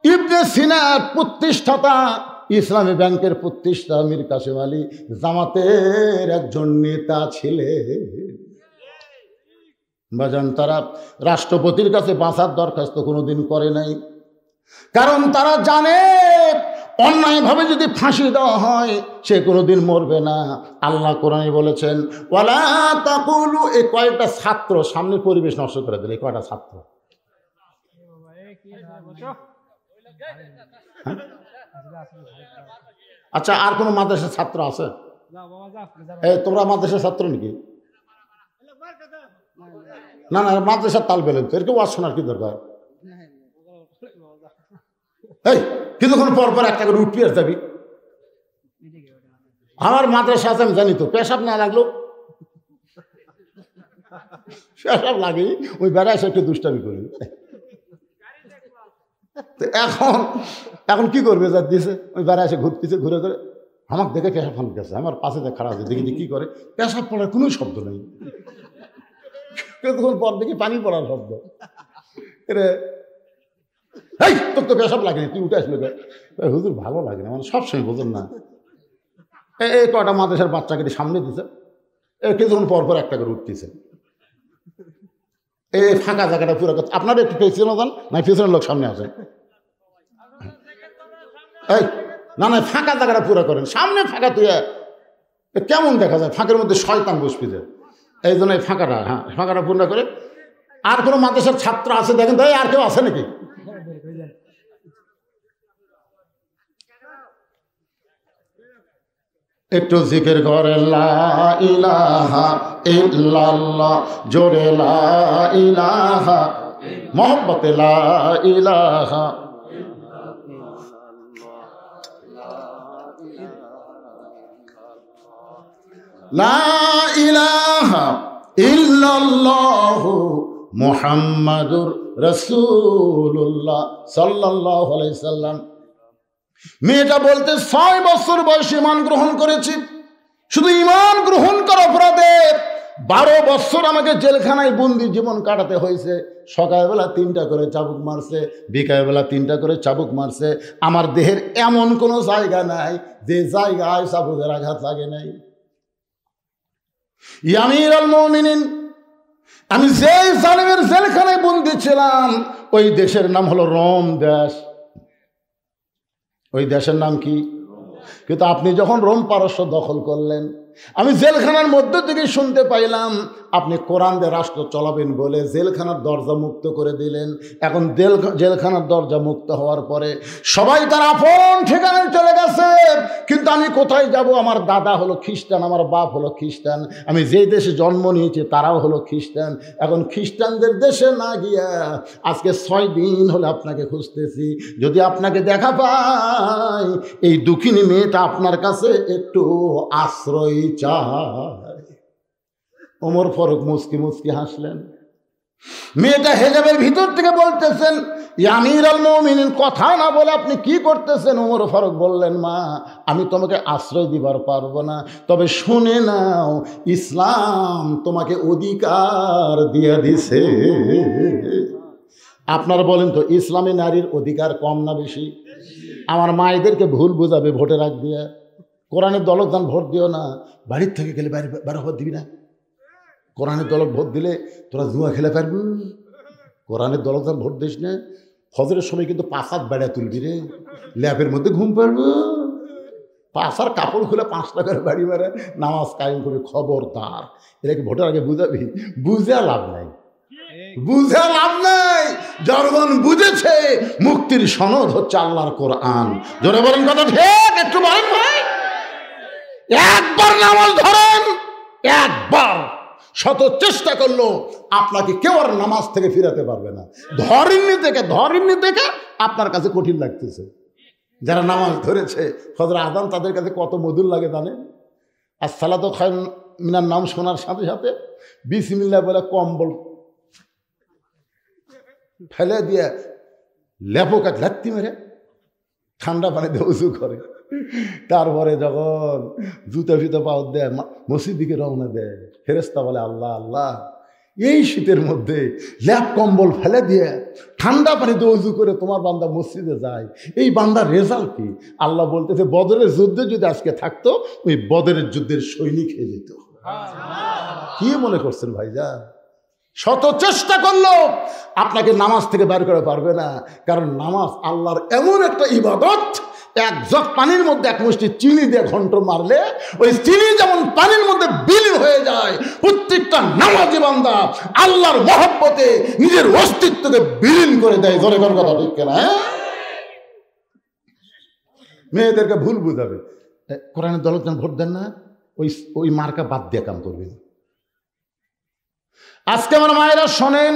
ইবনে সিনার প্রতিষ্ঠাতা, ইসলামী ব্যাংকের প্রতিষ্ঠাতা মীর কাসেম আলী জামাতের একজন নেতা ছিলেন। বাজান, তারা রাষ্ট্রপতির কাছে বাঁচার দরখাস্ত কোনোদিন করে নাই, কারণ তারা জানে অন্যায়ভাবে যদি ফাঁসি দেওয়া হয় সে কোনোদিন মরবে না। আল্লাহ কোরআনে বলেছেন, ওয়ালা তাকুলু। এই কয়টা ছাত্র সামনে পরিবেশ নষ্ট করে দিলে, কয়টা ছাত্র। আচ্ছা, আর কোন মাদ্রাসার ছাত্র আছে? তোমরা মাদ্রাসার ছাত্র নাকি? না না, মাদ্রাসার তাল বেলেন তো, এরকম ওয়াজ শোনার কি দরকার? এই কিছুক্ষণ পর পর একটা করে উঠবি আর যাবি। আমার মাদ্রাসা আছে আমি জানি তো, পেশাব না লাগলো পেশাব লাগেই ওই বেড়ায় এসে একটু দুষ্টামি করবি। এখন এখন কি করবে? যা দিয়েছে ওই বেড়ায় এসে ঘুরতেছে, ঘুরে ঘুরে আমাকে দেখে পেশাব ফান গেছে, আমার পাশে খারাপ আছে, দেখি কি করে, পেশাব পড়ার কোনো শব্দ নেই, কিছুক্ষণ পর দেখি পানি পড়ার শব্দ। রে এই তোর তো পেশাব লাগেনি, তুই উঠে আসলো। হুজুর ভালো লাগে না, মানে সবসময় বোঝেন না। এই কটা মাদ্রাসার বাচ্চাকে সামনে দিছে, কিছুক্ষণ পর পর একটা করে উঠতেছে। এই ফাঁকা জায়গাটা পুরো আপনার একটু পেছনে যান, না পেছনের লোক সামনে আসে। এই না না ফাঁকা জায়গাটা পুরো করেন, সামনে ফাঁকা তুই কেমন দেখা যায়, ফাঁকের মধ্যে শয়তান বসবি যায়, এই জন্য এই ফাঁকাটা, হ্যাঁ ফাঁকাটা পূর্ণ করে। আর কোনো মাদ্রাসার ছাত্র আছে দেখেন তো, আর কেউ আছে নাকি? একটু জিকির করে লা ইলাহা ইল্লাল্লাহ, জোরে লা ইলাহা, মোহব্বতে লা ইলাহা। লা ইলাহা ইল্লাল্লাহু মুহাম্মাদুর রাসূলুল্লাহ সাল্লাল্লাহু আলাইহি সাল্লাম। মেয়েটা বলতে 6 বছর বয়সে ঈমান গ্রহণ করেছি, শুধু ঈমান গ্রহণ করা অপরাধে 12 বছর আমাকে জেলখানায় বন্দি জীবন কাটাতে হয়েছে। সকালবেলা 3টা করে চাবুক মারছে, বিকালবেলা 3টা করে চাবুক মারছে। আমার দেহের এমন কোনো জায়গা নাই যে জায়গায় চাবুকের আঘাত লাগে নাই। ইয়া আমিরুল মুমিনিন, আমি যেই জালিমের জেলখানায় বন্দি ছিলাম ওই দেশের নাম হলো রোম দেশ। ওই দেশের নাম কি? কিন্তু আপনি যখন রোম পারস্য দখল করলেন, আমি জেলখানার মধ্য থেকে শুনতে পাইলাম আপনি কোরআন দিয়ে রাষ্ট্র চলাবেন বলে জেলখানার দরজা মুক্ত করে দিলেন। এখন জেলখানার দরজা মুক্ত হওয়ার পরে সবাই তার আপন ঠিকানায় চলে গেছে, কিন্তু আমি কোথায় যাব? আমার দাদা হলো খ্রিস্টান, আমার বাপ হলো খ্রিস্টান, আমি যেই দেশে জন্ম নিয়েছি তারাও হলো খ্রিস্টান। এখন খ্রিস্টানদের দেশে না গিয়া আজকে 6 দিন হলে আপনাকে খুঁজতেছি। যদি আপনাকে দেখা পাই, এই দুঃখিনী মেয়েটা আপনার কাছে একটু আশ্রয় চায়। ওমর ফারুক মুস্কি মুস্কি হাসলেন। মেয়েটা হেজাবের ভিতর থেকে বলতেছেন, ইয়া আমিরুল মুমিনিন, কথা না বলে আপনি কি করতেছেন? ওমর ফারুক বললেন, মা আমি তোমাকে আশ্রয় দিবার পারবো না, তবে শুনে নাও, ইসলাম তোমাকে অধিকার দিয়ে দিছে। আপনারা বলেন তো, ইসলামে নারীর অধিকার কম না বেশি? আমার মায়েদেরকে ভুল বোঝাবে ভোটের আগ দিয়ে। কোরআনের দলক দান ভোট দিও না, বাড়ির থেকে গেলে বাইরে ভোট দিবি না। কোরআনের দলক ভোট দিলে তোরা জুয়া খেলে পারবি। কোরআনের দলক দান ভোট দিস না, ফজরের সময় কিন্তু 5 হাত বেড়া তুলবি রে, ল্যাপের মধ্যে ঘুম পারবো। 5 আর কাপড় খুলে 5 টাকার বাড়ি মারে নামাজ কায়েম করে। খবরদার, এটাকে ভোটের আগে বুঝাবি, বুঝে লাভ নাই, বুঝে লাভ নাই। জনগণ বুঝেছে মুক্তির সনদ হচ্ছে আল্লাহর কোরআন। জোরে বলেন কথা ঠিক? একটু বলেন ভাই। একবার নামাজ ধরেন, একবার শত চেষ্টা করলো আপনাকে কেউ আর নামাজ থেকে ফিরাতে পারবে না। ধরেননি থেকে আপনার কাছে কঠিন লাগতেছে। যারা নামাজ ধরেছে ফজর আযান তাদের কাছে কত মধুর লাগে জানেন? আসসালাতু খায়রুম মিনান নাম শোনার সাথে সাথে বিসমিল্লাহ বলে কম্বল ফেলে দিয়ে লেপোকা লাত্তি মেরে ঠান্ডা পানিতে উজু করে। তারপরে যখন জুতা ফিতা পাও দেয়, মসজিদ দিকে রওনা দেয়, ফেরেশতা বলে আল্লাহ আল্লাহ, এই শীতের মধ্যে ল্যাপ কম্বল ফেলে দিয়ে ঠান্ডা পানিতে উজু করে তোমার বান্দা মসজিদে যায়, এই বান্দার রেজাল্ট কি? আল্লাহ বলতেছে, বদরের যুদ্ধে যদি আজকে থাকতো ওই বদরের যুদ্ধের সৈনিক হয়ে যেত। কি মনে করছেন ভাইজান? শত চেষ্টা করলো আপনাকে নামাজ থেকে বের করে পারবে না, কারণ নামাজ আল্লাহর এমন একটা ইবাদত, এক জগ পানির মধ্যে 1 মুষ্টি চিনি দিয়ে ঘন্ট মারলে ওই চিনি যেমন পানির মধ্যে বিলীন হয়ে যায়, প্রত্যেকটা নামাজি বান্দা আল্লাহর মহব্বতে নিজের অস্তিত্বকে বিলীন করে দেয়। জোরে কোন কথা ঠিক কিনা? মেয়েদেরকে ভুল বুঝাবে, কোরআনের দলত ভোট দেন না, ওই মার্কা বাদ দিয়ে কাম করবেন। আজকে আমার মায়েরা শোনেন,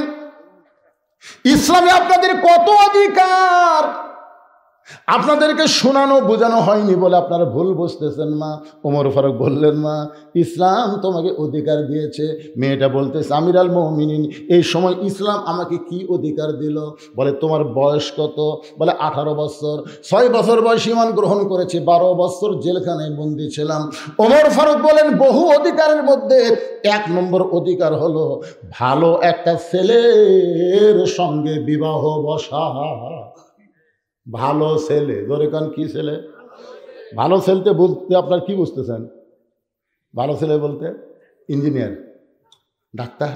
ইসলামে আপনাদের কত অধিকার। আপনাদেরকে শোনানো বোঝানো হয়নি বলে আপনারা ভুল বুঝতেছেন মা। ওমর ফারুক বললেন, মা ইসলাম তোমাকে অধিকার দিয়েছে। মেয়েটা বলতেছে, আমির আল মুমিনিন, এই সময় ইসলাম আমাকে কি অধিকার দিল? বলে, তোমার বয়স কত? বলে 18 বছর। 6 বছর বয়স ঈমান গ্রহণ করেছে, 12 বছর জেলখানায় বন্দি ছিলাম। ওমর ফারুক বলেন, বহু অধিকারের মধ্যে 1 নম্বর অধিকার হলো ভালো একটা ছেলের সঙ্গে বিবাহ বসা। ভালো ছেলে, ধরে কান কি ছেলে? ভালো ছেলেতে বলতে আপনার কি বুঝতেছেন? ভালো ছেলে বলতে ইঞ্জিনিয়ার, ডাক্তার,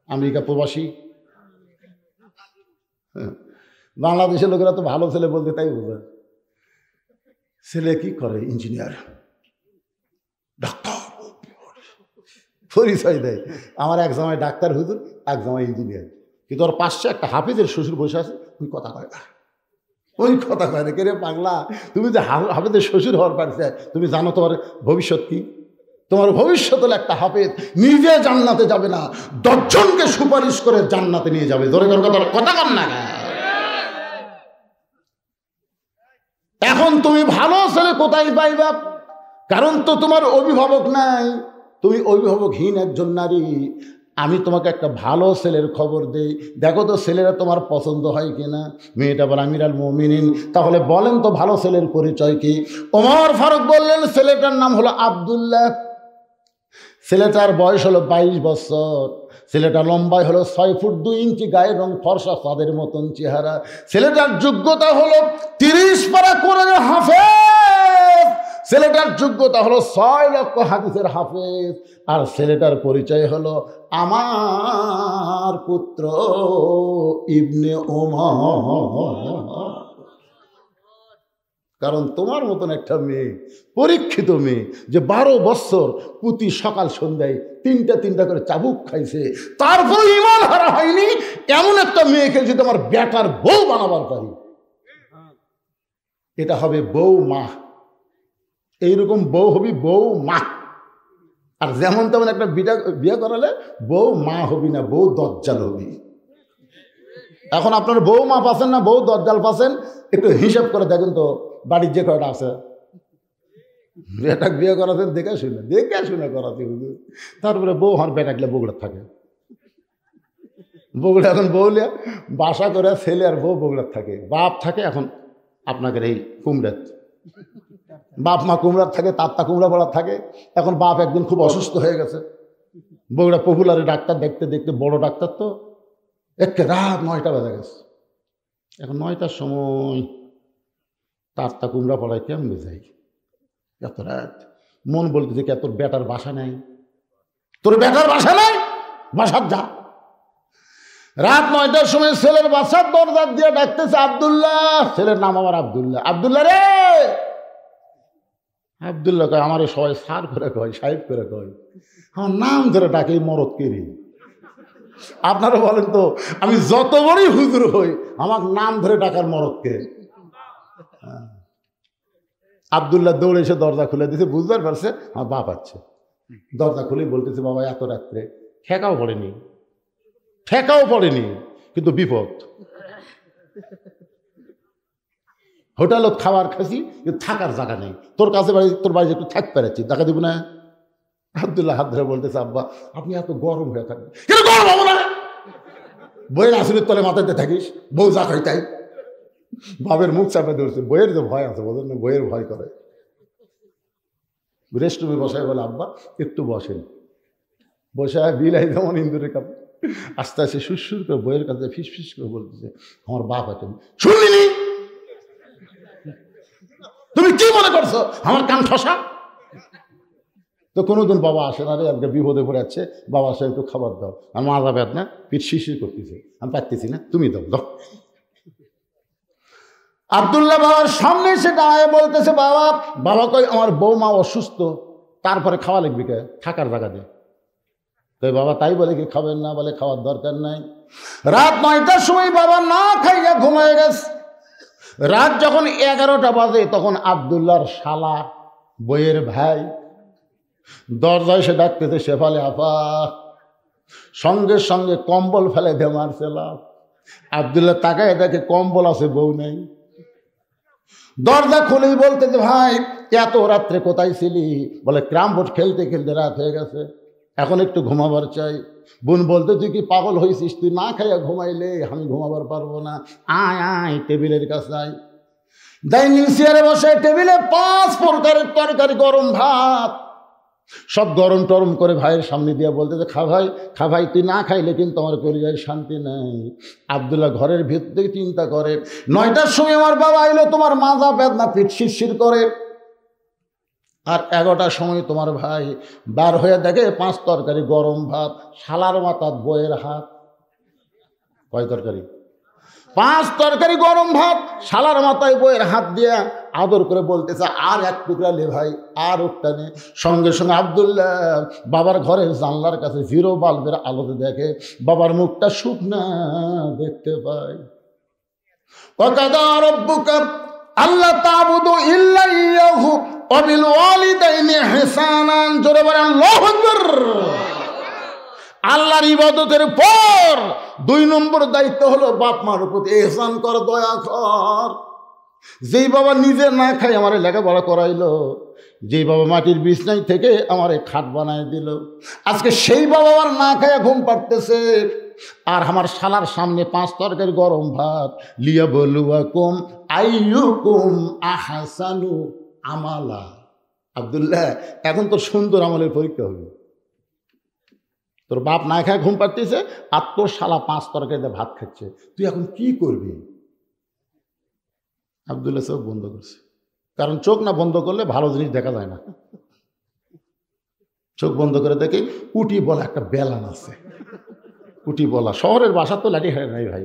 আমেরিকা প্রবাসী। বাংলাদেশের লোকেরা তো ভালো ছেলে বলতে তাই বোঝে। ছেলে কি করে? ইঞ্জিনিয়ার, ডাক্তার, পরিচয় দেয়। আমার এক জামাই ডাক্তার হুজুর, এক জামাই ইঞ্জিনিয়ার। কিন্তু ওর পাশে একটা হাফিজের শ্বশুর বসে আছে, ওই কথা কয় না, ওই কথা কয় না। কে রে পাগলা, তুমি যে হাফেজের শ্বশুর হওয়ার পারছে, তুমি জানো তোমার ভবিষ্যৎ কি? তোমার ভবিষ্যৎ হলো একটা হাফেজ নিজে জান্নাতে যাবে না, 10 জনকে সুপারিশ করে জান্নাতে নিয়ে যাবে। ধরে কথা কম না। এখন তুমি ভালো ছেলে কোথায় পাইবা? কারণ তো তোমার অভিভাবক নাই, তুমি অভিভাবকহীন একজন নারী। আমি তোমাকে একটা ভালো ছেলের খবর দেই, দেখো তো ছেলেরা তোমার পছন্দ হয় কিনা। মেয়েটা বলে, আমির আল মুমিনিন, তাহলে বলেন তো ভালো ছেলের পরিচয় কি? ওমর ফারুক বললেন, ছেলেটার নাম হলো আব্দুল্লাহ। ছেলেটার বয়স হলো 22 বছর। ছেলেটা লম্বায় হলো 6 ফুট 2 ইঞ্চি, গায়ের রং ফর্সা, চাঁদের মতন চেহারা। ছেলেটার যোগ্যতা হলো 30 পারা কোরআনের হাফেজ। ছেলেটার যোগ্যতা হলো 6 লক্ষ হাদিসের হাফেজ। আর ছেলেটার পরিচয় হলো আমার পুত্র ইবনে ওমর। কারণ তোমার মতন একটা মেয়ে, পরীক্ষিত মেয়ে, যে 12 বছর প্রতি সকাল সন্ধ্যায় 3টা করে চাবুক খাইছে, তারপর ঈমান হারা হয়নি, এমন একটা মেয়েকে যদি আমার বেটার বউ বানাবার পারি, এটা হবে বউ মা। এইরকম বউ হবি বউ মা। আর যেমন তেমন একটা বিয়ে করালে বউ মা হবি না, বউ দজ্জাল হবি। এখন আপনার বউ মা পাচ্ছেন না বউ দজ্জাল পাচ্ছেন, একটু হিসাব করে দেখেন তো বাড়ির যে কয়টা আছে। বেটা বিয়ে করাতেন দেখে শুনে করাতে হুজুর। তারপরে বউ হর বেটাকলে বগুড়া থাকে, বগুড়া এখন বউলিয়া বাসা করে ছেলে আর বউ বগুড়ার থাকে। বাপ থাকে এখন আপনাদের এই কুমড়াত, বাপ মা কুমড়ার থাকে, তাত্তা কুমড়া পড়ার থাকে। এখন বাপ একদিন খুব অসুস্থ হয়ে গেছে, বগুড়া পপুলারে ডাক্তার দেখতে দেখতে, বড় ডাক্তার তো, একে রাত 9টা বাজে গেছে। এখন 9টার সময় তাত্তা কুমড়া পড়ায় কেমনে যাই এত রাত? মন বলতেছে কে তোর বেটার বাসা নাই, তোর বেটার বাসা নাই, বাসার যা। রাত 9টার সময় ছেলের বাসার দরজা দিয়ে ডাকতেছে, আব্দুল্লাহ। ছেলের নাম আমার আব্দুল্লাহ। আব্দুল্লাহ রে। আব্দুল্লাহ কয়, আমার সবাই স্যার করে কয়, সাহেব করে কয়, আমার নাম ধরে ডাকে মরদ কেরি। আপনারা বলেন তো, আমি যত বড়ই হুজুর হই, আমার নাম ধরে ডাকার মরদকে। আব্দুল্লাহ দৌড়ে এসে দরজা খুলে দিয়েছে, বুঝতে পারছে আমার বাপ আছে। দরজা খুলে বলতেছে, বাবা এত রাত্রে ঠেকাও পড়েনি, কিন্তু বিপদ। হোটেলত খাবার খাসি, কিন্তু থাকার জায়গা নেই। তোর কাছে বাড়ি, তোর বাড়ি একটু থাকতে পারছি, দেখা দিব না? আব্দুল্লাহ হাত ধরে বলতেছে, আব্বা আপনি এত গরম হয়ে থাকবেন। গরম হবো না, বইয়ের আসলের তলে মাথাতে থাকিস, বউ যা খাই তাই। বাবের মুখ চাপে ধরছে, বইয়ের যে ভয় আছে, বোঝেন না, বইয়ের ভয় করে। রেস্টরুমে বসায় বলে, আব্বা একটু বসেন। বসায় বিলাই যেমন ইন্দুরের কাপড়, আস্তে আস্তে সুরসুর করে বইয়ের কাছে ফিস করে বলতেছে, আমার বাপ আছে। শুনলি তুমি কি মনে করছো আমার কান ঠসা? তো কোনোদিন বাবা আসে না রে, আজকে বিপদে পড়ে যাচ্ছে, বাবা আসে একটু খাবার দাও। আর মা যাবে না, পিঠ শিশির করতেছে, আমি পারতেছি না, তুমি দাও। আব্দুল্লাহ বাবার সামনে এসে দাঁড়ায় বলতেছে, বাবা কই আমার বৌমা অসুস্থ, তারপরে খাওয়া লাগবে কে, থাকার জায়গা দিয়ে। তাই বাবা তাই বলে কি খাবেন না? বলে খাওয়ার দরকার নাই। রাত 9টার সময় বাবা না খাইয়া ঘুমায় গেছে। রাত যখন 11টা বাজে, তখন আব্দুল্লাহর শালা, বইয়ের ভাই, দরজায় এসে ডাকতেছে, শেফালে আপা। সঙ্গে সঙ্গে কম্বল ফেলে দিয়ে মারছে লাভ। আব্দুল্লাহ তাকায় দেখে কম্বল আছে, বউ নেই। দরজা খুলেই বলতে যে ভাই এত রাত্রে কোথায় ছিলি? বলে ক্যারাম বোর্ড খেলতে খেলতে রাত হয়ে গেছে, এখন একটু ঘুমাবার চাই। বোন বলতে তুই কি পাগল হয়েছিস? তুই না খাইয়া ঘুমাইলে আমি ঘুমাবার পারবো না। আয় আয় টেবিলের কাছে আয়। ডাইনিং চেয়ারে বসে টেবিলে 5 প্রকারের তরকারি, গরম ভাত, সব গরম টরম করে ভাইয়ের সামনে দিয়ে বলতে যে খা ভাই, তুই না খাইলে কিন্তু আমার কলিজায় শান্তি নাই। আব্দুল্লাহ ঘরের ভিতর থেকে চিন্তা করে 9টার সময় আমার বাবা আইলো, তোমার মাজা বেদনা, পিঠ শিরশির করে। আর 11টার সময় তোমার ভাই বার হয়ে দেখে 5 তরকারি গরম ভাত, শালার মাথার বইয়ের হাত। কয় তরকারি? 5 তরকারি গরম ভাত, শালার মাথায় বইয়ের হাত দিয়ে আদর করে বলতেছে আর এক টুকরা লে ভাই, আর ওটা নে। সঙ্গে সঙ্গে আব্দুল্লাহ বাবার ঘরের জানলার কাছে 0 বাল্বের আলোতে দেখে বাবার মুখটা শুকনা দেখতে পায়। ওয়াকাদা রাব্বুকা আল্লা তা'বুদু ইল্লা ইয়াহু ওয়া বিল ওয়ালিদাইনি ইহসানান। জোরে বলেন আল্লাহু আকবার। আল্লাহর ইবাদতের পর 2 নম্বর দায়িত্ব হলো বাপ মার প্রতি ইহসান কর, দয়া কর। যেই বাবা নিজে না খায় আমারে লেখাপড়া করাইলো, যেই বাবা মাটির বিছনায় থেকে আমারে খাট বানায় দিল, আজকে সেই বাবা আর না খায় ঘুম পাড়তেছে। আর আমার শালার সামনে 5 তরকারি গরম ভাত, লিয়াবলুয়াকুম আইয়ুকুম আহসানু আমালা। আব্দুল্লাহ এখন তোর সুন্দর আমলের পরীক্ষা হবে। তোর বাপ না খায় ঘুম পাড়তেছে আর তোর শালা 5 তরকারিতে ভাত খাচ্ছে, তুই এখন কি করবি? আব্দুল্লাহ চোখ বন্ধ করছে, কারণ চোখ না বন্ধ করলে ভালো জিনিস দেখা যায় না। চোখ বন্ধ করে দেখি উটি বলা একটা বেলান আছে। উটি বলা, শহরের বাসা তো লাঠি হয় নাই ভাই,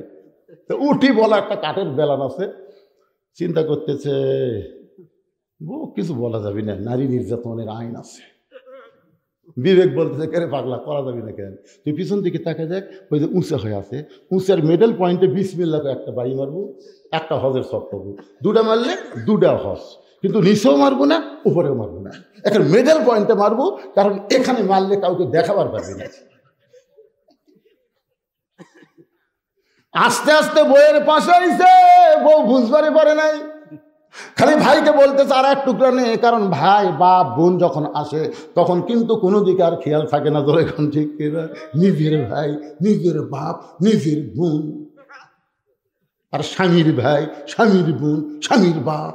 তো উটি বলা একটা কাঠের বেলান আছে। চিন্তা করতেছে কিছু বলা যাবে না, নারী নির্যাতনের আইন আছে। বিবেক বলতেছে কেরে পাগলা, করা যাবে না কেন? তুই পিছন দিকে তাকে দেখ, ওই যে উঁচা হয়ে আছে, উঁচার মিডল পয়েন্টে বিসমিল্লাহ একটা বাড়ি মারবো, একটা হজের শখ পাবো। 2টা মারলে 2টা হজ, কিন্তু নিচেও মারবো না, উপরেও মারবো না, একটা মিডল পয়েন্টে মারবো, কারণ এখানে মারলে কাউকে দেখাবার পারবে না। আস্তে আস্তে বইয়ের পাশে আইছে, বউ বুঝবারই পারে নাই, খালি ভাইকে বলতেছে আর এক টুকরা নেই। কারণ ভাই বাপ বোন যখন আসে তখন কিন্তু কোনো দিকে আর খেয়াল থাকে না। ধরে এখন ঠিক কিনা, নিজের ভাই, নিজের বাপ, নিজের বোন, আর স্বামীর ভাই, স্বামীর বোন, স্বামীর বাপ,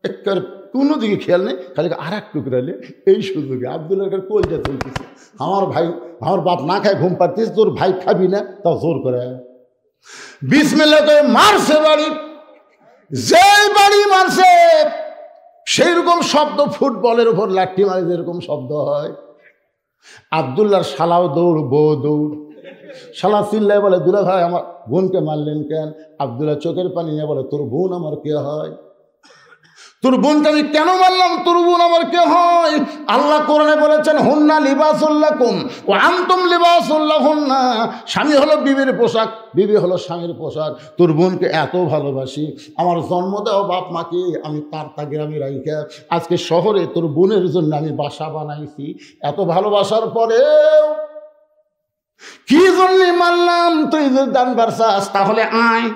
একেবারে কোনো দিকে খেয়াল নেই, খালি আর এক টুকরালে। এই সুযোগে আব্দুল্লাহর কলটা চলতেছে, আমার ভাই, আমার বাপ না খায় ঘুম পাড়তিস, তোর ভাই খাবি না, তাও জোর করে বিসমিল্লাহ করে মারছে বাড়ি। যেই বাড়ি মারছে সেই রকম শব্দ, ফুটবলের উপর লাঠি মারে যেরকম শব্দ হয়। আব্দুল্লাহর শালাও দৌড়, বউ দৌড়। শালা চিল্লায় বলে দুলা ভাই আমার বোনকে মারলেন কেন? আব্দুল্লাহ চোখের পানি নিয়ে বলে তোর বোন আমার কে হয়? তোর বোনকে আমি কেন মারলাম? তোর বোন আমার কে হয়? আল্লাহ কোরআনে বলেছেন হুন্না লিবাসুল্লাকুম ওয়া আনতুম লিবাসুল্লাহুন্না। স্বামী হলো বিবির পোশাক, বিবি হলো স্বামীর পোশাক। তোর বোনকে এত ভালোবাসি, আমার জন্ম দেওয়া বাপ মাকে আমি তার গ্রামে রাইখা আজকে শহরে তোর বোনের জন্য আমি বাসা বানাইছি। এত ভালোবাসার পরেও কি জন্য মারলাম? তুই যদি জানবার চাস তাহলে আয়।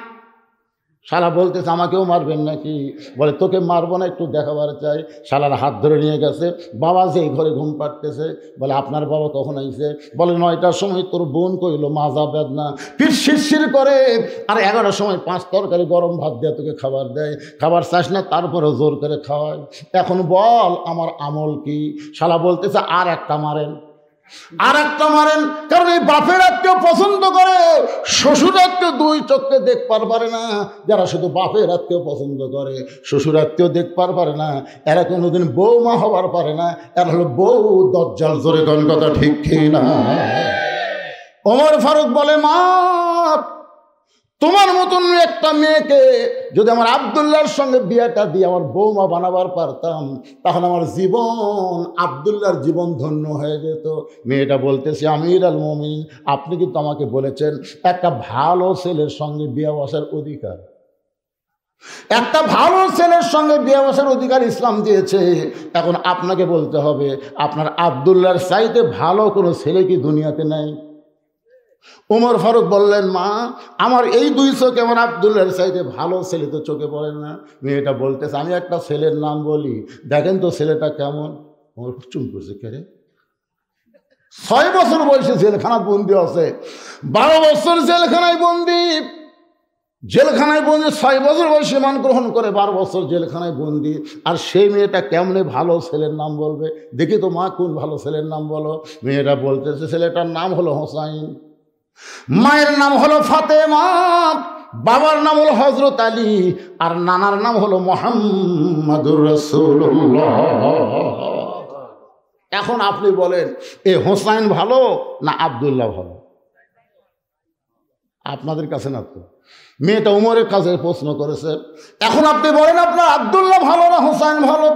শালা বলতেছে আমাকেও মারবেন নাকি? বলে তোকে মারবো না, একটু দেখাবার চাই। শালার হাত ধরে নিয়ে গেছে, বাবা যেই ঘরে ঘুম পাড়তেছে। বলে আপনার বাবা কখন আইছে? বলে 9টার সময়। তোর বোন কইলো মাজা বেদনা, পিঠ শিরশির করে। আর 11টার সময় 5 তরকারি গরম ভাত দিয়ে তোকে খাবার দেয়, খাবার চাস না তারপরে জোর করে খাওয়ায়। এখন বল আমার আমল কি? শালা বলতেছে আর একটা মারেন, আর একটা মারেন। কারণ এই বাপের আত্মীয় পছন্দ করে, শ্বশুর আত্মীয় 2 চোখে দেখবার পারে না। যারা শুধু বাপের আত্মীয় পছন্দ করে, শ্বশুর আত্মীয় দেখবার পারে না, এরা কোনোদিন বৌমা হবার পারে না। এরা হলো বউ দজ্জাল। জোরে কোন কথা ঠিক না? ওমর ফারুক বলে মা, তোমার মতন একটা মেয়েকে যদি আমার আব্দুল্লাহর সঙ্গে বিয়েটা দিয়ে আমার বৌমা বানাবার পারতাম, তাহলে আমার জীবন, আব্দুল্লাহর জীবন ধন্য হয়ে যেত। মেয়েটা বলতেছে আমির আল মুমিনিন, আপনি কিন্তু আমাকে বলেছেন একটা ভালো ছেলের সঙ্গে বিয়ে বসার অধিকার, একটা ভালো ছেলের সঙ্গে বিয়ে বসার অধিকার ইসলাম দিয়েছে। এখন আপনাকে বলতে হবে আপনার আব্দুল্লাহর চাইতে ভালো কোনো ছেলে কি দুনিয়াতে নাই? ওমর ফারুক বললেন, মা আমার এই দুই চোখ আমার আব্দুল্লাহর চাইতে ভালো ছেলে তো চোখে পড়ে না। মেয়েটা বলতেছে, আমি একটা ছেলের নাম বলি, দেখেন তো ছেলেটা কেমন। ওমর চুপ করছে, কে রে? 6 বছর বয়সে জেলখানা বন্দি আছে, 12 বছর জেলখানায় বন্দি। জেলখানায় বন্দি 6 বছর বয়সে মান গ্রহণ করে, 12 বছর জেলখানায় বন্দি। আর সেই মেয়েটা কেমনে ভালো ছেলের নাম বলবে? দেখি তো মা, কোন ভালো ছেলের নাম বলো। মেয়েটা বলতেছে, ছেলেটার নাম হলো হোসাইন, মায়ের নাম হলো ফাতেমা, বাবার নাম হলো হযরত আলী, আর নানার নাম হলো মুহাম্মাদুর রাসূলুল্লাহ। এখন আপনি বলেন, এ হোসাইন ভালো না আব্দুল্লাহ ভালো? আপনাদের কাছে না তো, মেয়েটা উমরের কাছে প্রশ্ন করেছে। এখন আপনি বলেন, আপনার আব্দুল্লাহ ভালো না হোসাইন ভালো?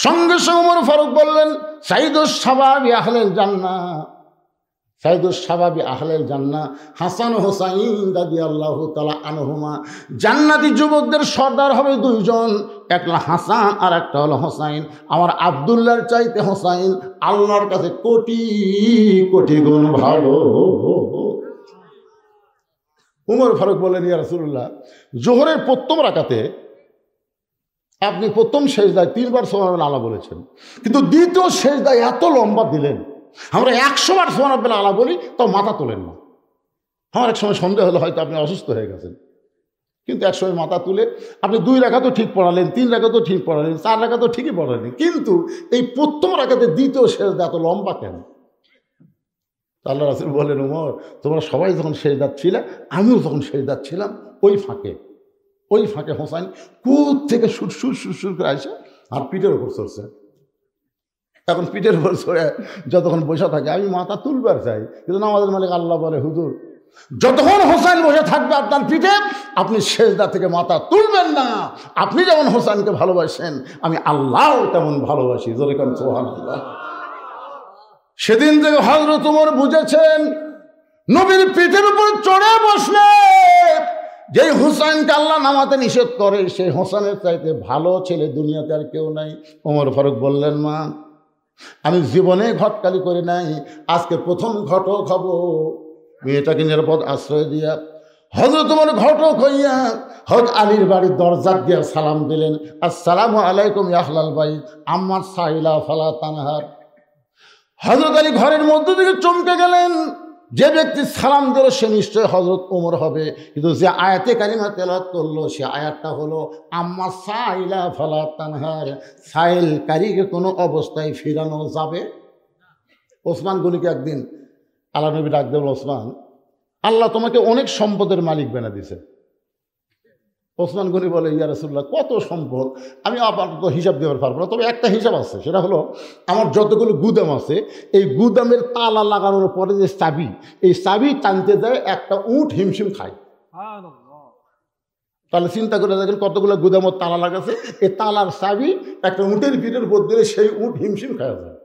সঙ্গে সঙ্গে উমর ফারুক বললেন, সাইদুস শাবাবি আহলেল জান্নাহ, সাইদুস শাবাবি আহলেল জান্নাহ হাসান ও হোসাইন রাদিয়াল্লাহু তাআলা আনহুমা। জান্নাতি যুবকদের সর্দার হবে 2 জন, একটা হাসান আর একটা হলো হোসাইন। আমার আব্দুল্লাহর চাইতে হোসাইন আল্লাহর কাছে কোটি কোটি গুণ ভালো। উমর ফারুক বললেন, ইয়া রাসূলুল্লাহ, জোহরের প্রথম রাকাতে আপনি প্রথম সেজদায় 3 বার সুবহানাল্লাহ আলা বলেছেন, কিন্তু দ্বিতীয় সেজদায় এত লম্বা দিলেন, আমরা 100 বার সুবহানাল্লাহ আলা বলি তাও মাথা তোলেন না। আমার এক সময় সন্দেহ হলো হয়তো আপনি অসুস্থ হয়ে গেছেন, কিন্তু এক সময় মাথা তুলে আপনি 2 রাকাতও ঠিক পড়ালেন, 3 রাকাতও ঠিক পড়ালেন, 4 রাকাতও ঠিকই পড়ালেন, কিন্তু এই প্রথম রাকাতে দ্বিতীয় সেজদা এত লম্বা কেন? আল্লাহ রাসূল বললেন, উমর, তোমরা সবাই যখন সেজদাত ছিলে, আমিও যখন সেজদাত ছিলাম, ওই ফাঁকে হোসাইন কুদ থেকে সুর করে আসে আর পিঠের উপর চড়ছে। এখন পিঠের উপর চড়ে যতক্ষণ বসে থাকে আমি মাথা তুলবার চাই, কিন্তু আমাদের মালিক আল্লাহ বলে, হুজুর যতক্ষণ হোসাইন বসে থাকবে আপনার পিঠে, আপনি সেজদা থেকে মাথা তুলবেন না। আপনি যেমন হোসাইনকে ভালোবাসেন, আমি আল্লাহ তেমন ভালোবাসি। জোরে কান সুবহানাল্লাহ। সেদিন থেকে হযরত ওমর বুঝেছেন, নবীর পিঠের উপর চড়ে বসলে যেই হুসাইনকে আল্লাহ নামাতে নিষেধ করে, সেই হোসেনের চাইতে ভালো ছেলে দুনিয়াতে আর কেউ নাই। ওমর ফারুক বললেন, মা আমি জীবনে ঘটকালি করে নাই, আজকে প্রথম ঘটক হব। মেয়েটাকে নিরাপদ আশ্রয় দিয়া হযরত ওমর ঘটক হইয়া হযরত আলীর বাড়ির দরজা দিয়া সালাম দিলেন, আসসালামু আলাইকুম ইয়া আহলাল বাইত আম্মা সাইলা ফালা তানহার। হযরত আলী ঘরের মধ্য থেকে চমকে গেলেন, যে ব্যক্তি সালাম দিল সে নিশ্চয় হযরত ওমর হবে, কিন্তু যে আয়াতে কারিমা তেলাওয়াত করলো সে আয়াতটা হলো আম্মা সাইলা ফালা তানহার, সাইল কারীকে কোনো অবস্থায় ফিরানো যাবে। ওসমান গনিকে একদিন আল্লাহ নবী ডাক দেন, ওসমান, আল্লাহ তোমাকে অনেক সম্পদের মালিক বানা দিয়েছে। ওসমান গনি বলে, ইয়া রাসূলুল্লাহ, কত সম্পদ, আমি আপাতত হিসাব দেওয়ার পারবো না, তবে একটা হিসাব আছে, সেটা হলো আমার যতগুলো গুদাম আছে, এই গুদামের তালা লাগানোর পরে যে চাবি, এই চাবি টানতে যায় একটা উট হিমশিম খায়। তাহলে চিন্তা করে দেখেন কতগুলো গুদামের তালা লাগাছে, এই তালার চাবি একটা উটের পিঠের উপর দিলে সেই উট হিমশিম খাওয়া যায়।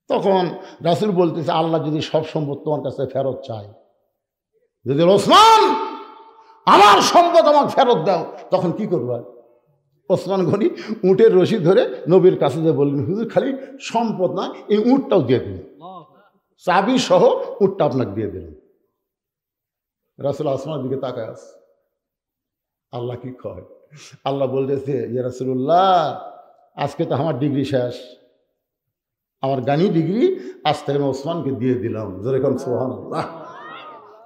তখন রাসূল বলতেছে, আল্লাহ যদি সব সম্পদ তোমার কাছে ফেরত চায়, যদি ওসমান আমার সম্পদ আমাকে ফেরত দাও, তখন কি করবা? ওসমান গনি উটের রশি ধরে নবীর কাছে যে বললেন, হুজুর খালি সম্পদ না, এই উটটাও দিয়ে দিন, চাবি সহ উটটা আপনাকে দিয়ে দিলেন। রাসূল আসমানের দিকে তাকায় আছে, আল্লাহ কি কয়? আল্লাহ বলতেছে, ইয়া রাসূলুল্লাহ, আজকে তো আমার ডিগ্রি শেষ, আমার গানি ডিগ্রি আজ থেকে আমি ওসমানকে দিয়ে দিলাম। যেরকম সুবহানাল্লাহ।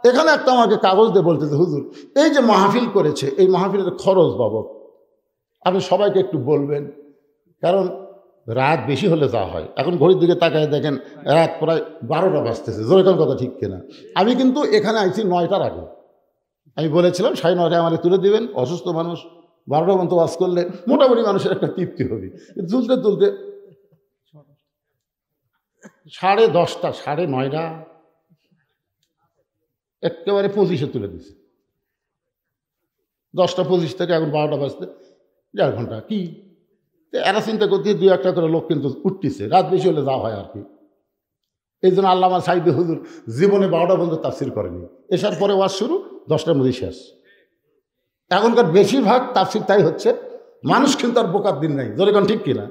এখানে একটা আমাকে কাগজ দিয়ে বলতেছে, হুজুর এই যে মাহফিল করেছে, এই মাহফিলের খরচ বাবদ আপনি সবাইকে একটু বলবেন, কারণ রাত বেশি হলে যা হয়, এখন ঘড়ির দিকে তাকায় দেখেন রাত প্রায় 12টা বাজতেছে। যেরকম কথা ঠিক কিনা? আমি কিন্তু এখানে আইছি 9টার আগে, আমি বলেছিলাম 9:30 আমার তুলে দিবেন, অসুস্থ মানুষ 12টা পর্যন্ত ওয়াজ করলে মোটামুটি মানুষের একটা তৃপ্তি হবে। তুলতে তুলতে 10:30, 9:30, একেবারে 25-এ তুলে দিছে। 10:25 থেকে এখন 12টা বাজতে 1.5 ঘন্টা। কি এরা চিন্তা করতে 2-1টা করে লোক কিন্তু উঠতেছে, রাত বেশি হলে যা হয় আর কি। এই জন্য আল্লামা সাঈদী হুজুর জীবনে 12টা পর্যন্ত তাফসীর করেনি, এসার পরে ওয়াজ শুরু, 10টার মধ্যে শেষ। এখনকার বেশিরভাগ তাফসীর তাই হচ্ছে, মানুষ কিন্তু আর বোকার দিন নাই। যেরকম ঠিক কিনা?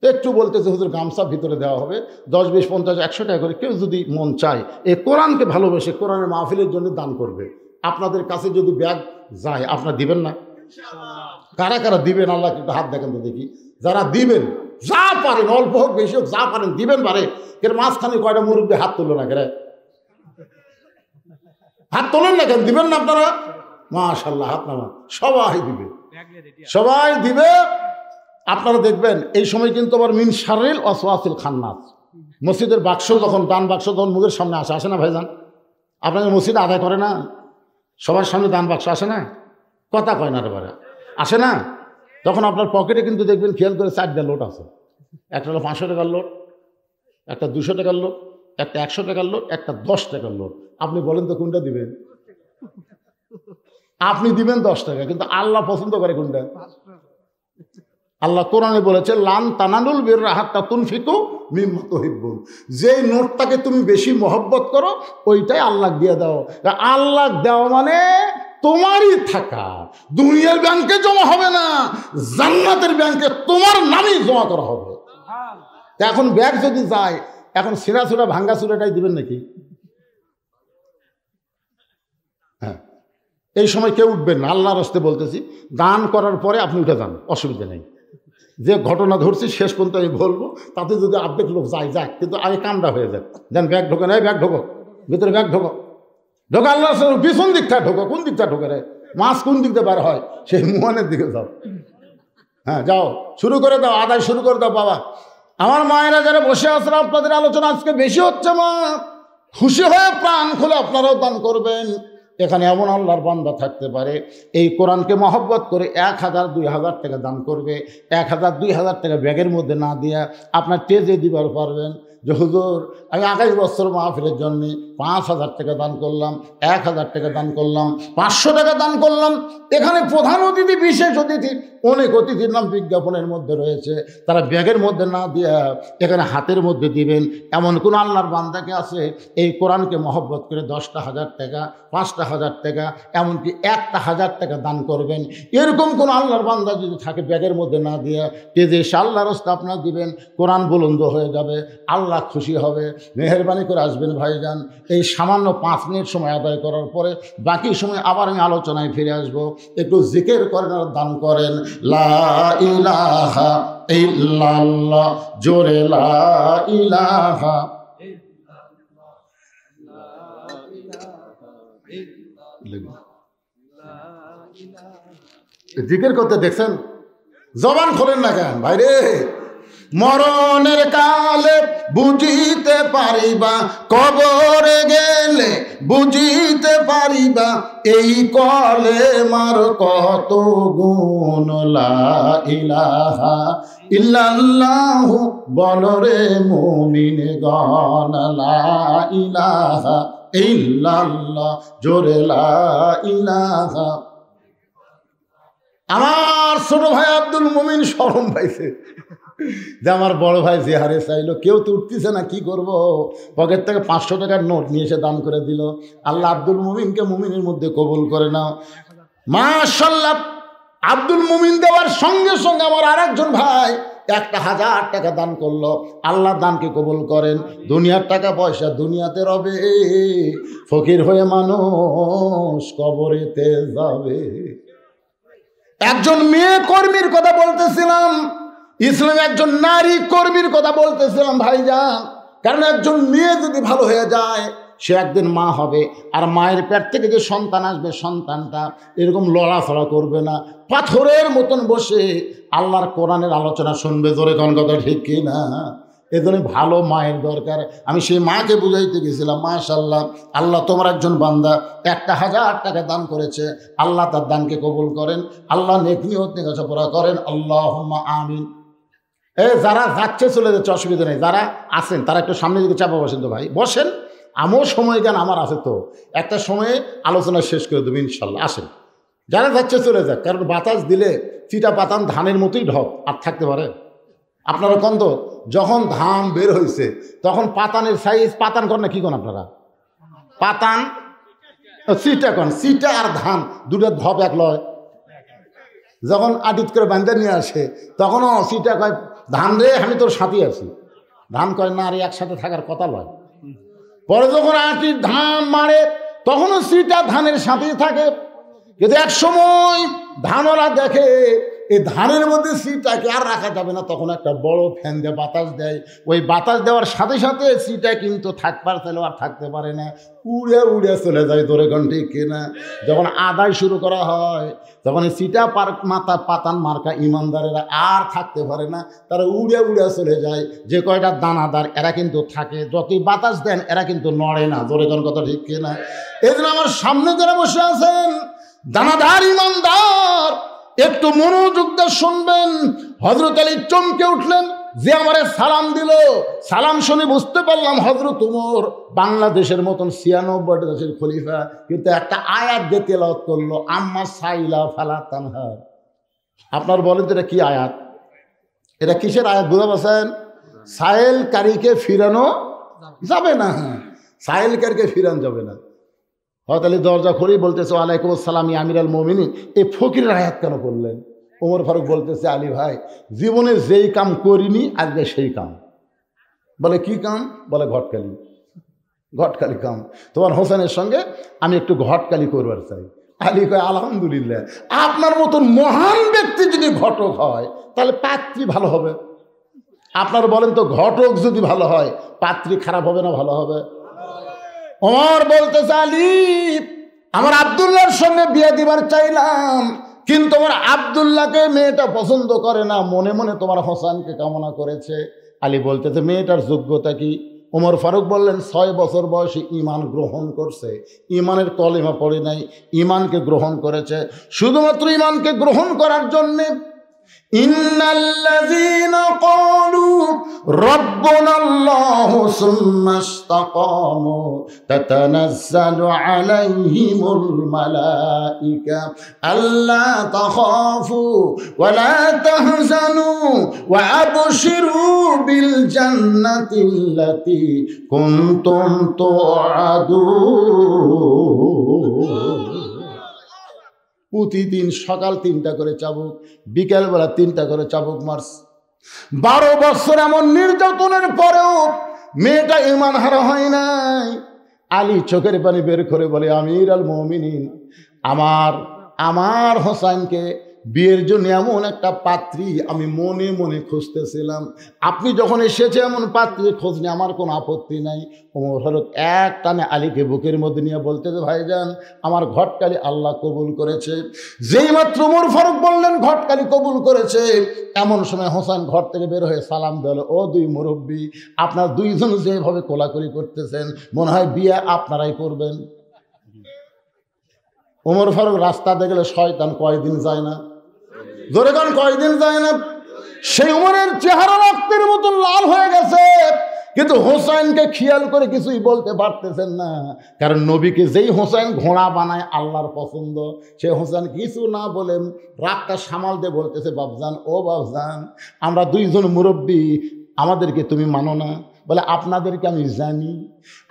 একটু বলতেছে হুজুর গামছা ভিতরে দেওয়া হবে 10, 20, 50, 100 টাকা করে, কেউ যদি মন চায় এই কোরআনকে ভালোবেসে কোরআনের মাহফিলের জন্য দান করবে। আপনাদের কাছে যদি ব্যাগ যায় আপনারা দিবেন না? কারা কারা দিবেন আল্লাহ কিন্তু হাত দেখেন তো দেখি। যারা দিবেন, যা পারেন, অল্প হোক বেশি হোক, যা পারেন দিবেন। পারে এর মাঝখানে কয়টা মুরব্বী হাত তুললো না কেন? হাত তোলেন না কেন? দিবেন না আপনারা? মাশাআল্লাহ, হাত নামা। সবাই দিবে, সবাই দিবে। আপনারা দেখবেন এই সময় কিন্তু আবার মিন শাররিল ওয়াসওয়াসিল খান্নাস, মসজিদের বাক্স যখন, দান বাক্স যখন মুখের সামনে আসে না ভাইজান? আপনাদের মসজিদে আদায় করে না? সবার সামনে দান বাক্স আসে না? কথা কয় না রে বারে, আসে না? তখন আপনার পকেটে কিন্তু দেখবেন, খেয়াল করে 4টা লোট আছে। একটা হলো 500 টাকার লোট, একটা 200 টাকার লোট, একটা 100 টাকার লোট, একটা 10 টাকার লোট। আপনি বলেন তো কোনটা দিবেন? আপনি দিবেন 10 টাকা, কিন্তু আল্লাহ পছন্দ করে কোনটা? আল্লাহ কোরআনে বলেছে লান তানালুল বিররা হাত্তা তুনফিকু মিম্মা তুহিব্বুন। যেই নোটটাকে তুমি বেশি মহব্বত করো ওইটাই আল্লাহ দিয়ে দাও। আল্লাহ দেওয়া মানে তোমারই থাকা, দুনিয়ার ব্যাংকে জমা হবে না, জান্নাতের ব্যাংকে তোমার নামেই জমা করা হবে। এখন ব্যাগ যদি যায়, এখন ছিঁড়া ছুড়া ভাঙ্গা চুরাটাই দিবেন নাকি? হ্যাঁ, এই সময় কেউ উঠবেন না, আল্লাহর রাস্তায় বলতেছি। দান করার পরে আপনি উঠে যান, অসুবিধা নেই। যে ঘটনা ধরছি শেষ পর্যন্ত আমি বলবো, তাতে যদি অর্ধেক লোক যায় যাক, কিন্তু আগে কামটা হয়ে যাক। দেন ব্যাগ ঢোকে, না ব্যাগ ঢোকো, ভিতরে ব্যাগ ঢোকো, ঢোকো। আল্লাহ পিছন দিকটা ঢোকো। কোন দিকটা ঢোকে রে? মাছ কোন দিক দিয়ে বার হয়? সেই মুহানের দিকে যাও। হ্যাঁ, যাও, শুরু করে দাও, আদায় শুরু করে দাও। বাবা আমার মায়েরা যারা বসে আছেন, আপনাদের আলোচনা আজকে বেশি হচ্ছে। মা খুশি হয়ে প্রাণ খুলে আপনারাও দান করবেন। এখানে এমন আল্লাহর বান্দা থাকতে পারে এই কোরআনকে মহব্বত করে 1000, 2000 টাকা দান করবে। 1000, 2000 টাকা ব্যাগের মধ্যে না দিয়া আপনার টেজে দিবার পারবেন যে হুজুর আমি 28 বছর মাহফিলের জন্য 5000 টাকা দান করলাম, 1000 টাকা দান করলাম, 500 টাকা দান করলাম। এখানে প্রধান অতিথি, বিশেষ অতিথি, অনেক অতিথির নাম বিজ্ঞাপনের মধ্যে রয়েছে। তারা ব্যাগের মধ্যে না দিয়া এখানে হাতের মধ্যে দিবেন। এমন কোন আল্লাহর বান্দাকে আছে এই কোরআনকে মহব্বত করে 10টা 1000 টাকা, 5টা 1000 টাকা, এমনকি 1টা 1000 টাকা দান করবেন? এরকম কোন আল্লাহর বান্দা যদি থাকে ব্যাগের মধ্যে না দিয়া তেজে এসে আল্লাহর রাস্তায় আপনার দিবেন, কোরআন বুলন্দ হয়ে যাবে, আল্লাহ খুশি হবে। মেহেরবানি করে আসবেন ভাইজান। এই সামান্য 5 মিনিট সময় আদায় করার পরে বাকি সময় আবার আমি আলোচনায় ফিরে আসবো। একটু জিকির করেন আর দান করেন। লা ইলাহা ইল্লাল্লাহ, জোরে লা ইলাহা। জিকির করতে দেখছেন? জবান খোলেন না কেন ভাইরে? মরণের কালে বুঝিতে পারিবা, কবরে গেলে বুঝিতে পারিবা, এই কলেমার কত গুণ। লা ইলাহা ইল্লাল্লাহু বলরে মুমিনগণ, লা ইলাহা ইল্লাল্লাহ, জোরে লা ইলাহা। আমার ছোট ভাই আব্দুল মুমিন শরম পাইছে যে আমার বড় ভাই যে হারে চাইলো, কেউ তো উঠতেছে না, কি করব? পকেট থেকে 500 টাকার নোট নিয়ে এসে দান করে দিল। আল্লাহ আব্দুল মুমিনকে মুমিনের মধ্যে কবুল করে নাও। মাশাআল্লাহ, আব্দুল মুমিন দেওয়ার সঙ্গে সঙ্গে আমার আরেকজন ভাই 1000 টাকা দান করলো। আল্লাহ দানকে কবুল করেন। দুনিয়ার টাকা পয়সা দুনিয়াতে রবে, ফকির হয়ে মানুষ কবরেতে যাবে। একজন মেয়ে কর্মীর কথা বলতেছিলাম, ইসলামে একজন নারী কর্মীর কথা বলতেছিলাম ভাইজান। কারণ একজন মেয়ে যদি ভালো হয়ে যায় সে একদিন মা হবে, আর মায়ের পেট থেকে যে সন্তান আসবে সন্তানটা এরকম লড়াফড়া করবে না, পাথরের মতন বসে আল্লাহর কোরআনের আলোচনা শুনবে। জোরে কোন কথা ঠিক কি না? এজন্য ভালো মায়ের দরকার। আমি সেই মাকে বুঝাইতে গেছিলাম। মাশাআল্লাহ, আল্লাহ তোমার একজন বান্দা 1000 টাকা দান করেছে, আল্লাহ তার দানকে কবুল করেন, আল্লাহ নেক নিয়ত নেকাশা করেন। আল্লাহুম্মা আমিন। যারা যাচ্ছে চলে যাচ্ছে অসুবিধা নেই, যারা আছেন তারা একটু সামনের দিকে চাপা বসেন তো ভাই, বসেন। আমার সময় জ্ঞান আমার আছে তো, একটা সময়ে আলোচনা শেষ করে দেবো ইনশাল্লাহ। আসেন, যারা যাচ্ছে চলে যাক, কারণ বাতাস দিলে চিটা পাতান ধানের মতোই ঢক আর থাকতে পারে। আপনারা কোন তো যখন ধান বের হয়েছে তখন পাতানের সাইজ, পাতান করেন না কি কোন আপনারা? পাতান চিটা কন, চিটা আর ধান দুটো ধপ এক লয়। যখন আডিত করে বান্ধা নিয়ে আসে তখনও চিটা কয় ধান রে আমি তোর সাথী আছি। ধান কয় না রে, একসাথে থাকার কথা নয়। পরে যখন আঁটির ধান মারে তখনও সিটা ধানের সাথেই থাকে, কিন্তু এক সময় ধানওয়ালা দেখে এই ধানের মধ্যে সিটাকে আর রাখা যাবে না, তখন একটা বড় ফ্যান দিয়ে বাতাস দেয়। ওই বাতাস দেওয়ার সাথে সাথে সিটা কিন্তু থাকবার চাইলেও আর থাকতে পারে না, উড়ে উড়ে চলে যায়। ধরে ঠিক কিনা? যখন আদায় শুরু করা হয় তখন এই সিটা মাথা পাতান মার্কা ইমানদারেরা আর থাকতে পারে না, তারা উড়ে উড়ে চলে যায়। যে কয়টা দানাদার এরা কিন্তু থাকে, যতই বাতাস দেন এরা কিন্তু নড়ে না। ধরে কথা ঠিক কিনা? এই জন্য আমার সামনে যারা বসে আছেন দানাদার ইমানদার, একটু মনোযোগ দিয়ে শুনবেন। হযরত আলী চমকে উঠলেন যে আমারে সালাম দিল। সালাম শুনে বুঝতে পারলাম হযরত ওমর বাংলাদেশের মতন ৯৬ দেশের খলিফা, কিন্তু একটা আয়াত দিয়ে তেলাওয়াত করলো, আম্মা সাইলা ফালা তানহার। আপনার বলেন তো এটা কি আয়াত? এটা কিসের আয়াত বুঝতে পারছেন? সায়েলকারীকে ফিরানো যাবে না। সায়েলকারীকে ফিরানো যাবে না। হযরত আলী দরজা খুলেই বলতেছে ওয়ালাইকুম আসসালাম ইয়া আমিরাল মুমিনিন। এই ফকিরের আয়াত কেন করলেন? ওমর ফারুক বলতেছে আলী ভাই, জীবনে যেই কাম করিনি আজকে সেই কাম। বলে কি কাম? বলে ঘটকালি। ঘটকালি কাম। তোমার হোসেনের সঙ্গে আমি একটু ঘটকালি করবার চাই। আলী কয় আলহামদুলিল্লাহ, আপনার মতন মহান ব্যক্তি যদি ঘটক হয় তাহলে পাত্রী ভালো হবে। আপনার বলেন তো, ঘটক যদি ভালো হয় পাত্রী খারাপ হবে না ভালো হবে? ওমর বলতেছে আলী, আমার আব্দুল্লাহর সঙ্গে বিয়ে দিবার চাইলাম, কিন্তু আমার আব্দুল্লাহকে মেয়েটা পছন্দ করে না, মনে মনে তোমার হোসেনকে কামনা করেছে। আলী বলতেছে মেয়েটার যোগ্যতা কি? ওমর ফারুক বললেন ৬ বছর বয়সে ঈমান গ্রহণ করছে, ঈমানের কলেমা পড়ে নাই, ঈমানকে গ্রহণ করেছে। শুধুমাত্র ঈমানকে গ্রহণ করার জন্যে ইন্নাল্লাযীনা ক্বালু রাব্বুনাল্লাহু সুম্মা ইসতাকামু তাতানাজ্জালু আলাইহিমুল মালায়েকা আল্লা তাখাফু ওয়া লা তাহজানু ওয়া আবশিরু বিল জান্নাতিল্লাতী কুনতুম তুআদুন। প্রতিদিন সকাল ৩টা করে চাবুক, বিকেলবেলা 3টা করে চাবুক মারছে। 12 বছর এমন নির্যাতনের পরেও মেয়েটা ঈমান হারা হয় নাই। আলী চোখের পানি বের করে বলে আমিরুল মুমিনিন, আমার হোসেনকে বিয়ের জন্য এমন একটা পাত্রী আমি মনে মনে খুঁজতেছিলাম, আপনি যখন এসেছে এমন পাত্রীর খোঁজ নিয়ে আমার কোনো আপত্তি নাই। ওমর ফারুক এক টানে আলীকে বুকের মধ্যে নিয়ে বলতেছে ভাইজান, আমার ঘটকালি আল্লাহ কবুল করেছে। যেই মাত্র ওমর ফারুক বললেন ঘটকালি কবুল করেছে, এমন সময় হোসেন ঘর থেকে বের হয়ে সালাম দিল, ও দুই মুরব্বী, আপনার দুইজন যেভাবে কোলাকুলি করতেছেন মনে হয় বিয়ে আপনারাই করবেন। ওমর ফারুক রাস্তা দেখলে শয়তান কয়দিন যায় না, জোরে গান কয়দিন যায় না। সেই উমরের চেহারা রক্তের মতন লাল হয়ে গেছে, কিন্তু হোসেনকে খেয়াল করে কিছুই বলতে পারতেছেন না, কারণ নবীকে যেই হোসেন ঘোড়া বানায় আল্লাহর পছন্দ, সে হোসেন কিছু না বলে রাগটা সামাল দিয়ে বলতেছে বাবজান, ও বাবজান, আমরা দুইজন মুরব্বী, আমাদেরকে তুমি মানো না? বলে আপনাদেরকে আমি জানি,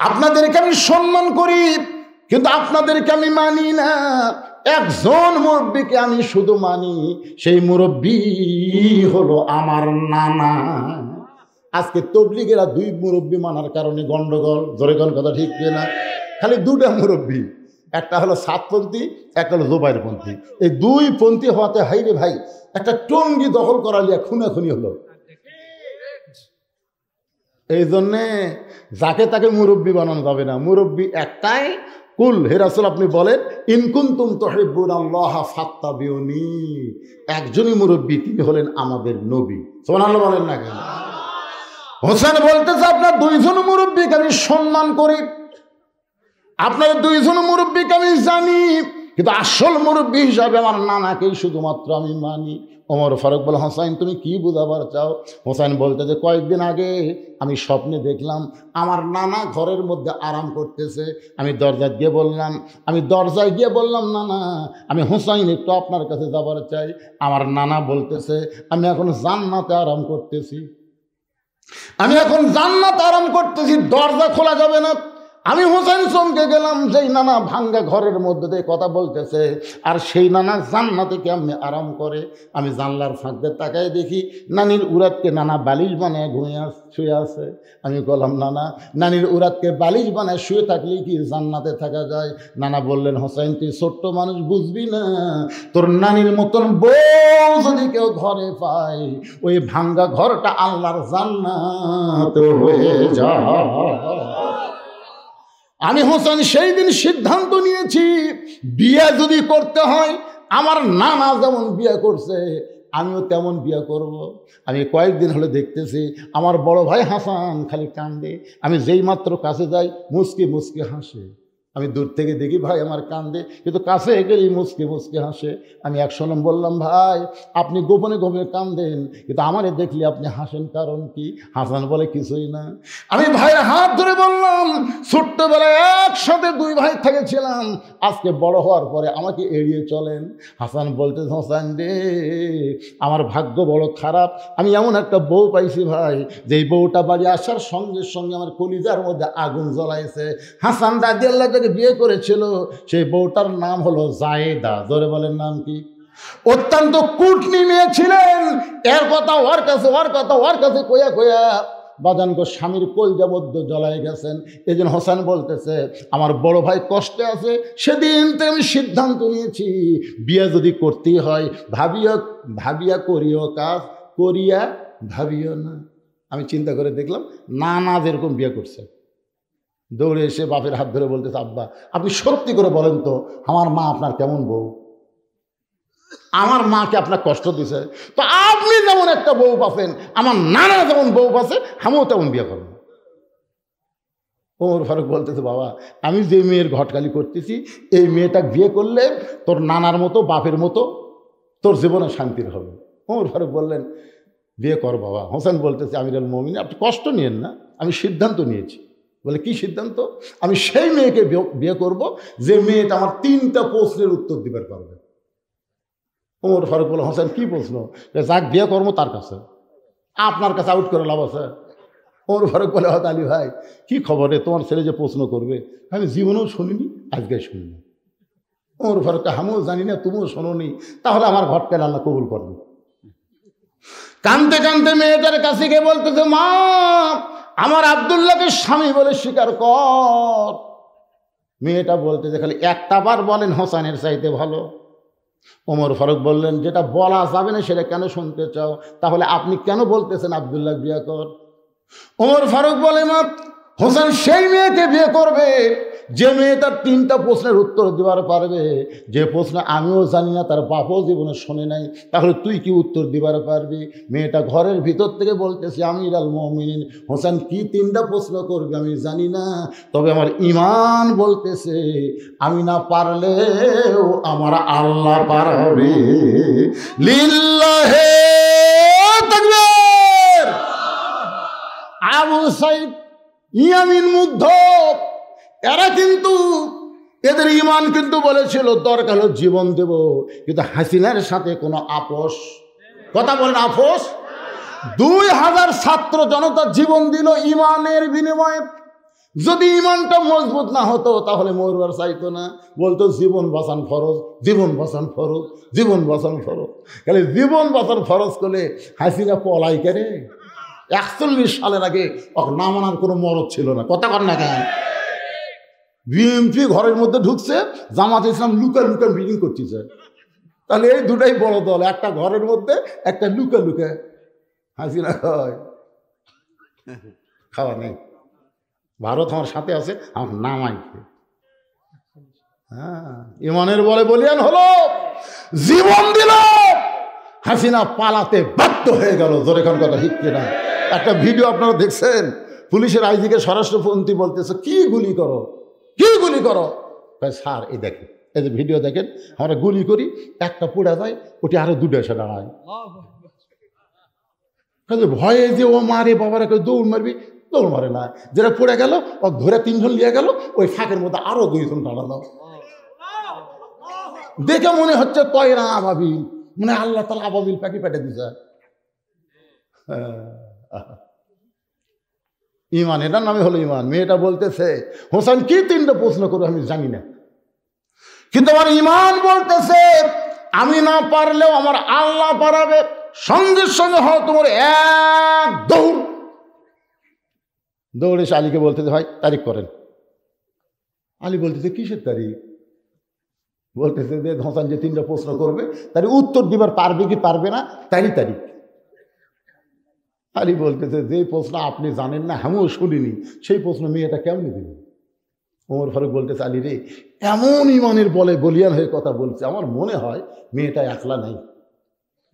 আপনাদেরকে আমি সম্মান করি, কিন্তু আপনাদেরকে আমি মানি না। একজন মুরব্বীকে আমি শুধু মানি, সেই মুরব্বী হলো আমার নানা। আজকে তবলিগেরা 2 মুরব্বী মানার কারণে গন্ডগোল। ধরে কোন কথা ঠিক কিনা? খালি 2টা মুরব্বী, একটা হলো সাতপন্থী, একটা হলো জোবাইরপন্থী। এই 2 পন্থী হওয়াতে হাইরে ভাই একটা টঙ্গি দখল করা লিয়া খুনাখুনি হলো। এই জন্যে যাকে তাকে মুরব্বী বানানো যাবে না। মুরব্বী একটাই, কুল হে রাসূল আপনি বলেন ইন কুনতুম তুহিব্বুনাল্লাহ ফাত্তাবিউনি। একজনই মুরব্বী, তিনি হলেন আমাদের নবী। সুবহানাল্লাহ বলেন না কেন? হোসেন বলতেছে আপনার 2 জন মুরব্বীকে আমি সম্মান করি, আপনার 2 জন মুরব্বীকে আমি জানি, কিন্তু আসল মুরব্বী হিসাবে আমার নানাকেই শুধুমাত্র আমি মানি। ওমর ফারুক বলে হোসেন তুমি কি বুঝাবার চাও? হোসেন বলতে যে কয়েকদিন আগে আমি স্বপ্নে দেখলাম আমার নানা ঘরের মধ্যে আরাম করতেছে। আমি দরজায় গিয়ে বললাম নানা, আমি হোসেন একটু আপনার কাছে যাবার চাই। আমার নানা বলতেছে আমি এখন জান্নাতে আরাম করতেছি, দরজা খোলা যাবে না। আমি হোসেন চমকে গেলাম, যেই নানা ভাঙ্গা ঘরের মধ্যে দিয়ে কথা বলতেছে, আর সেই নানা জান্নাতে কেমনে আরাম করে। আমি জানলার ফাঁক দিয়ে তাকায় দেখি নানির উরাতকে নানা বালিশ বানায় শুয়ে আছে। আমি বললাম, নানা, নানির উরাতকে বালিশ বানায় শুয়ে থাকলেই কি জান্নাতে থাকা যায়? নানা বললেন, হোসেন তুই ছোট্ট মানুষ, বুঝবি না, তোর নানির মতন বউ যদি কেউ ঘরে পায়, ওই ভাঙ্গা ঘরটা আল্লাহর জান্নাত হয়ে যায়। আমি হোসেন সেই দিন সিদ্ধান্ত নিয়েছি, বিয়ে যদি করতে হয়, আমার নানা যেমন বিয়ে করছে আমিও তেমন বিয়ে করব। আমি কয়েকদিন হলে দেখতেছি আমার বড় ভাই হাসান খালি কান্দে। আমি যেই মাত্র কাছে যাই মুচকি মুচকি হাসে। আমি দূর থেকে দেখি ভাই আমার কান্দে, কিন্তু কাছে গেলেই মুচকি মুচকি হাসে। আমি এক সময় বললাম, ভাই আপনি গোপনে গোপনে কান্দেন, কিন্তু আমারে দেখলে আপনি হাসেন, কারণ কি? হাসান বলে, কিছুই না। আমি ভাইয়ের হাত ধরে বললাম, ছোট্টবেলায় একসাথে দুই ভাই থেকেছিলাম, আজকে বড় হওয়ার পরে আমাকে এড়িয়ে চলেন। হাসান বলতে, হোসেন রে, আমার ভাগ্য বড় খারাপ, আমি এমন একটা বউ পাইছি ভাই, যেই বউটা বাড়ি আসার সঙ্গে সঙ্গে আমার কলিজার মধ্যে আগুন জ্বলাইছে। হাসান রাদিয়াল্লাহু আনহু বিয়ে করেছিল, সেই বউটার নাম হলো জায়েদা। জোরে বলেন, নাম কি? অত্যন্ত কুটনি মেয়ে ছিলেন। এর কথা ওর কাছে, ওর কথা ওর কাছে কইয়া কইয়া বাজানগো স্বামীর কলজা মধ্যে জ্বলাই গেছেন। এই জন্য হোসেন বলতেছে, আমার বড় ভাই কষ্টে আছে, সেদিন তো আমি সিদ্ধান্ত নিয়েছি, বিয়ে যদি করতেই হয় ভাবিয়া ভাবিয়া করিও কাজ, করিয়া ভাবিও না। আমি চিন্তা করে দেখলাম না যেরকম বিয়ে করছে, দৌড়ে এসে বাপের হাত ধরে বলতেছে, আব্বা আপনি সত্যি করে বলেন তো, আমার মা আপনার কেমন বউ? আমার মাকে আপনার কষ্ট দিছে, তো আপনি যেমন একটা বউ পাচ্ছেন, আমার নানা যেমন বউ পাচ্ছে, আমিও তেমন বিয়ে করবো। ওমর ফারুক বলতেছে, বাবা আমি যে মেয়ের ঘটকালি করতেছি, এই মেয়েটা বিয়ে করলে তোর নানার মতো বাপের মতো তোর জীবনে শান্তির হবে। ওমর ফারুক বললেন, বিয়ে কর বাবা। হোসেন বলতেছে, আমিরুল মুমিনিন আপনি কষ্ট নিয়েন না, আমি সিদ্ধান্ত নিয়েছি। বলে, কি সিদ্ধান্ত? আমি সেই মেয়েকে বিয়ে করব যে মেয়েটা আমার 3টা প্রশ্নের উত্তর দিবার পারবে। ওমর ফারুক বলে, হোসেন কি প্রশ্ন? যাক বিয়ে করবো তার কাছে, আপনার কাছে আউট করে লাভ আছে? ওমর ফারুক বলে, হয়তো আলী ভাই কি খবরে, তোমার ছেলে যে প্রশ্ন করবে আমি জীবনেও শুনিনি, আজকে শুনিনি। ওমর ফারুককে, আমিও জানি না, তুমিও শোনোনি, তাহলে আমার ঘটকে আল্লাহ কবুল করবে। কানতে কানতে মেয়েটার কাছে গিয়ে বলতেছে, মা আমার আব্দুল্লাহকে স্বামী বলে স্বীকার কর। মেয়েটা বলতেছে, খালি একটা বার বলেন হোসেনের চাইতে ভালো। ওমর ফারুক বললেন, যেটা বলা যাবে না সেটা কেন শুনতে চাও? তাহলে আপনি কেন বলতেছেন আব্দুল্লাহ বিয়ে কর? ওমর ফারুক বলে, মা হোসেন সেই মেয়েকে বিয়ে করবে যে মেয়ে তার 3টা প্রশ্নের উত্তর দিবার পারবে, যে প্রশ্ন আমিও জানি না, তার বাপও জীবনে শোনে নাই, তাহলে তুই কি উত্তর দিবার পারবি? মেয়েটা ঘরের ভিতর থেকে বলতেছে, আমিরুল মুমিনিন হোসেন কি 3টা প্রশ্ন করবে আমি জানি না, তবে আমার ঈমান বলতেছে আমি না পারলেও আমার আল্লাহ পারবে। লিল্লাহে তাকবীর। আবু সাইদ ইয়ামিন মুগ্ধ, এরা কিন্তু এদের ঈমান কিন্তু বলেছিল দরকার হলো জীবন দেব, কিন্তু হাসিনার সাথে কোনো আপোষ, কথা বলেন আপোষ, 2000 ছাত্র জনতা জীবন দিল ঈমানের বিনিময়ে। যদি ঈমানটা মজবুত না হতো তাহলে মরবার চাইতো না, বলতো জীবন বাঁচান ফরজ, জীবন বাঁচান ফরজ, জীবন বাঁচান ফরজ। খালি জীবন বাঁচান ফরজ করলে হাসিনা পলাই করে। 41 সালের আগে না মানার কোনো মরদ ছিল না, কথা কর না কেন? বিএনপি ঘরের মধ্যে ঢুকছে, জামাত ইসলাম লুকা লুকা মিটিং করতেছে। তাহলে এই দুটাই বড় দল, একটা ঘরের মধ্যে, একটা লুকা লুকা। হাসিনা খাওয়ায়, খাওয়া নেই। ভারত আমার সাথে আছে, আমার নামাই। হ্যাঁ, ইমানের বলে বলিয়ান হলো, জীবন দিল, হাসিনা পালাতে বাধ্য হয়ে গেল। জোরে কোন কথা ঠিক কিনা? একটা ভিডিও আপনারা দেখছেন, পুলিশের আইজিকে স্বরাষ্ট্রমন্ত্রী বলতেছে, কি গুলি করো, কি গুলি করো? স্যার এই দেখেন, এই যে ভিডিও দেখেন, আমরা গুলি করি, একটা পুড়া যায়, ওটি আরো 2টা এসে দাঁড়ায়। ভয়ে যে ও মারে বাবারা, কেউ দৌড় মারবি, দৌড় মারে না। যেটা পড়ে গেল ও ধরে 3 জন নিয়ে গেল, ওই ফাঁকের মধ্যে আরো 2 জন দাঁড়ালো। দেখে মনে হচ্ছে তয়রা আবাবিল, মানে আল্লাহ তাআলা আবাবিল পাখি পেটে দিছে। ইমান, এটার নামে হলো ইমান। মেয়েটা বলতেছে হোসেন কি 3টা প্রশ্ন করবে আমি জানি না, কিন্তু আমার ইমান বলতেছে আমি না পারলেও আমার আল্লাহ পারাবে। সঙ্গে সঙ্গে হয় তোমার এক দৌড়ে এসে আলীকে বলতেছে ভাই তারিখ করেন। আলী বলতেছে কিসের তারিখ? বলতেছে যে হোসেন যে 3টা প্রশ্ন করবে তার উত্তর দিবার পারবে কি পারবে না তারই তারিখ। আলী বলতেছে যে প্রশ্ন আপনি জানেন না, আমিও শুনিনি, সেই প্রশ্ন মেয়েটা কেমনি দিবে? ওমর ফারুক বলতেছে আলী রে, এমন ইমানের বলে বলিয়ান হয়ে কথা বলছে, আমার মনে হয় মেয়েটা একলা নাই,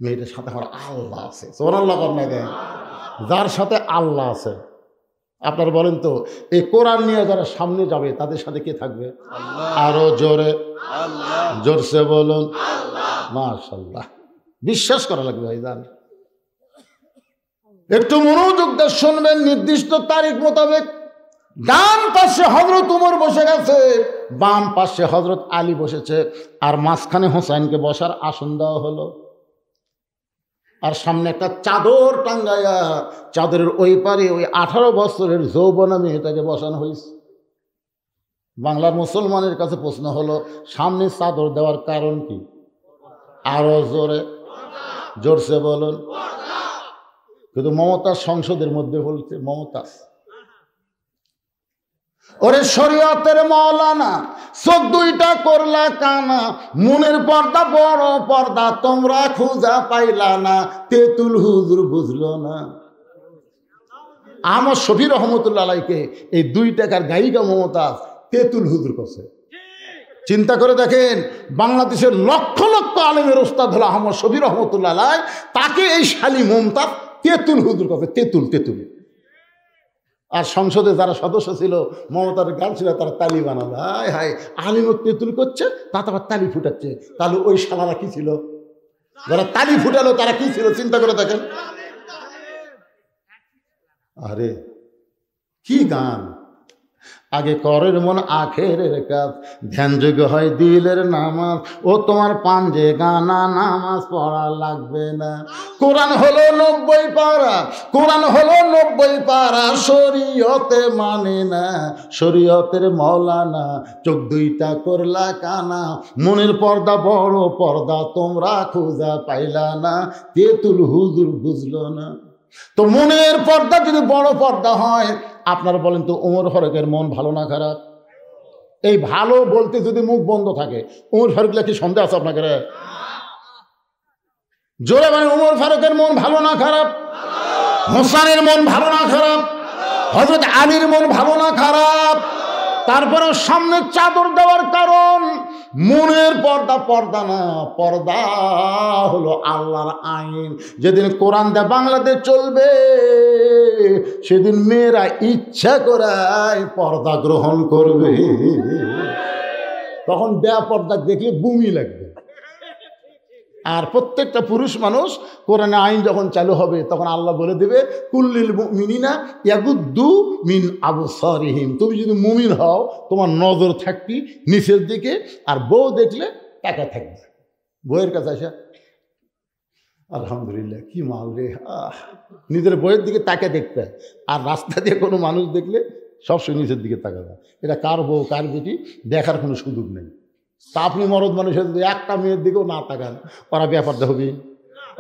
মেয়েটার সাথে আমার আল্লাহ আছে। সুবহানাল্লাহ করেন না? যার সাথে আল্লাহ আছে, আপনারা বলেন তো এই কোরআন নিয়ে যারা সামনে যাবে তাদের সাথে কে থাকবে? আরো জোরে জোরসে বলুন মাশাআল্লাহ। বিশ্বাস করা লাগবে ভাইজান। একটু মনোযোগ দিয়ে শুনবেন। নির্দিষ্ট তারিখ মোতাবেক ডান পাশে হযরত ওমর বসে গেছে, বাম পাশে হযরত আলী বসেছে, আর মাঝখানে হোসেনকে বসার আসন দেওয়া হলো। আর সামনে একটা চাদর টাঙ্গাইয়া চাদরের ওই পারে ওই 18 বছরের যৌবনা মেয়েটাকে বসানো হয়েছে। বাংলার মুসলমানের কাছে প্রশ্ন হলো সামনে চাদর দেওয়ার কারণ কি? আরো জোরে জোরসে বলুন। কিন্তু মমতাজ সংসদের মধ্যে বলছে মমতাজ, ওরে শরীয়তের মৌলানা চোখ 2টা করলা কানা, মনের পর্দা বড় পর্দা তোমরা খুঁজা পাইলা না, তেতুল হুজুর বুঝলো না। আমার শফি রহমতুল্লাহ আলাইকে এই 2 টাকার গায়িকা মমতাজ তেতুল হুজুর করছে। চিন্তা করে দেখেন, বাংলাদেশের লক্ষ লক্ষ আলেমের ওস্তাদ হলো আহমদ শফি রহমতুল্লাহ আলাই, তাকে এই শালী মমতাজ তেতুল হুজুর করছে। তেতুল তেতুল। আর সংসদে যারা সদস্য ছিল মমতার গান ছিল, তারা তালি বানালো। হায় হায়, আলিম তেতুল করছে, তাতে আবার তালি ফুটাচ্ছে। তাহলে ওই শালারা কি ছিল? যারা তালি ফুটালো তারা কি ছিল? চিন্তা করে দেখেন। আরে কি গান! আগে করের মন আখেরের কাজ, ধ্যানযোগ্য হয় দিলের নামাজ। ও তোমার পাঞ্জে গানা নামাজ পড়া লাগবে না। কোরআন হলো 90 পারা, কোরআন হলো 90 পারা, শরীয়তে মানে না, শরীয়তের মৌলানা চোখ 2টা করলা কানা, মনের পর্দা বড় পর্দা তোমরা খুঁজা পাইলা না, তেতুল হুজুর বুঝলো না। তো মনের পর্দা যদি বড় পর্দা হয়, আপনারা বলেন তো ওমর ফারুকের মন ভালো না খারাপ? এই ভালো বলতে যদি মুখ বন্ধ থাকে, ওমর ফারুক কি সন্দেহ আছে আপনাকে? জোরে মানে ওমর ফারুকের মন ভালো না খারাপ? হোসেনের মন ভালো না খারাপ? হযরত আলীর মন ভালো না খারাপ? তারপরে সামনে চাদর দেওয়ার কারণ মনের পর্দা, পর্দা না, পর্দা হলো আল্লাহর আইন। যেদিন কোরআন দিয়ে বাংলাদেশ চলবে সেদিন মেয়েরা ইচ্ছা করায় পর্দা গ্রহণ করবে। তখন বেপর্দা দেখলে বমি লাগবে। আর প্রত্যেকটা পুরুষ মানুষ কোরআনে আইন যখন চালু হবে তখন আল্লাহ বলে দেবে কুল্লিল মুমিনিনা ইয়াগুদ্দু মিন আবসারিহিম। তুমি যদি মুমিন হও তোমার নজর থাকবি নিচের দিকে, আর বউ দেখলে টাকা থাকবে। বউয়ের কাছে আসা আলহামদুলিল্লাহ কি মাল রে, নিজের বইয়ের দিকে তাকে দেখতে, আর রাস্তা দিয়ে কোনো মানুষ দেখলে সবসময় নিচের দিকে তাকাবে। এটা কার বউ কার বেটি দেখার কোনো সুযোগ নেই। তা আপনি মরদ মানুষের যদি একটা মেয়ের দিকেও না তাকান, ওরা বেপর্দা হবে?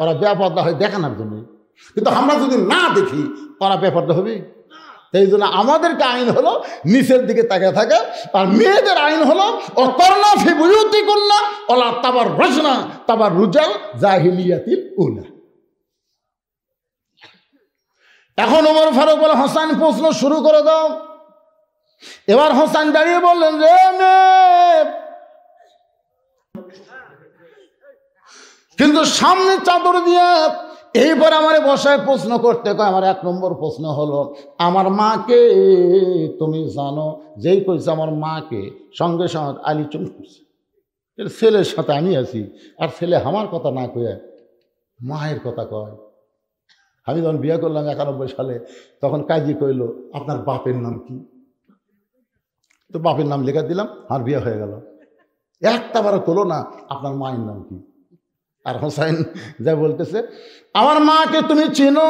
ওরা বেপর্দা হয় দেখানোর জন্য। কিন্তু আমরা যদি না দেখি ওরা বেপর্দা হবে? এই জন্য আমাদেরকে আইন হলো নিচের দিকে তাকিয়ে থাকে, আর মেয়েদের আইন হলো ও করনা ফি বুয়ুতিকুন্না ওয়ালা তাবাররুজনা তাবাররুজাল জাহিলিয়াতিল উলা। এখন ওমর ফারুক বলে হোসেন প্রশ্ন শুরু করে দাও। এবার হোসেন দাঁড়িয়ে বললেন যে কিন্তু সামনে চাদর দিয়ে এইবার আমার বসায় প্রশ্ন করতে কয়। আমার 1 নম্বর প্রশ্ন হলো আমার মাকে তুমি জানো? যেই কইছে আমার মাকে, সঙ্গে সঙ্গে আলী চুপ করছে। ছেলের সাথে আমি আছি, আর ছেলে আমার কথা না কয়ে মায়ের কথা কয়। আমি যখন বিয়ে করলাম 91 সালে, তখন কাজী কইল আপনার বাপের নাম কি? তো বাপের নাম লেখা দিলাম, আর বিয়ে হয়ে গেল। একটা বারো করলো না আপনার মায়ের নাম কি? আর হোসেন যা বলতেছে আমার মাকে তুমি চিনো?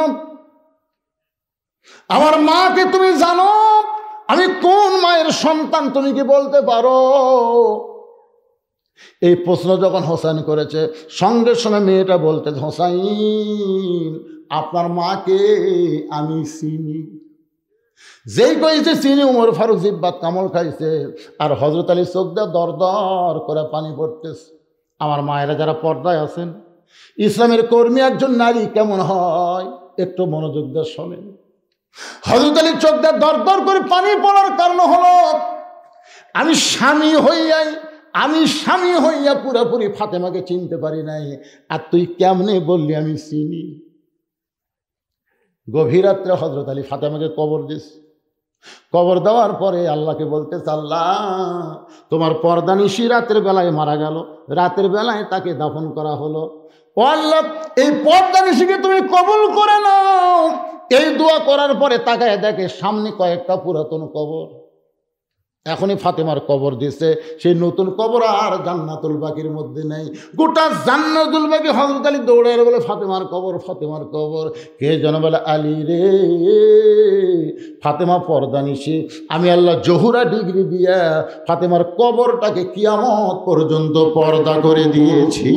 আমার মাকে তুমি জানো? আমি কোন মায়ের সন্তান তুমি কি বলতে পারো? এই প্রশ্ন যখন হোসেন করেছে, সঙ্গে সঙ্গে মেয়েটা বলতে, হোসাইন আপনার মাকে আমি চিনি। যেই কইছে চিনি, উমর ফারুক জিব্বাত কামড় খাইছে, আর হযরত আলী চোখ দিয়ে দর দর করে পানি পড়তেছে। আমার মায়েরা যারা পর্দায় আছেন, ইসলামের কর্মী একজন নারী কেমন হয় একটু মনোযোগ দিয়ে শোনেন। হযরত আলীর চোখ দিয়ে দর দর করে পানি পড়ার কারণ হলো, আমি স্বামী হইয়া পুরোপুরি ফাতেমাকে চিনতে পারি নাই, আর তুই কেমনে বললি আমি চিনি? গভীর রাত্রে হযরত আলী ফাতেমাকে কবর দিস। কবর দেওয়ার পরে আল্লাহকে বলতেছে, আল্লাহ তোমার পর্দানিশী রাতের বেলায় মারা গেল, রাতের বেলায় তাকে দাফন করা হলো। ও আল্লাহ, এই পর্দানিশীকে তুমি কবুল করে নাও। এই দোয়া করার পরে তাকায় দেখে সামনে কয়েকটা পুরাতন কবর। এখনই ফাতেমার কবর দিছে, সেই নতুন কবর আর জান্নাতুল বাকির মধ্যে নেই। গোটা জান্নাতুল বাকি হযরত আলী দৌড়ে বলে ফাতেমার কবর, ফাতেমার কবর। কে যেন বলে, আলী রে, ফাতেমা পর্দানিশী। আমি আল্লাহ জহুরা ডিগ্রি দিয়া ফাতেমার কবরটাকে কিয়ামত পর্যন্ত পর্দা করে দিয়েছি।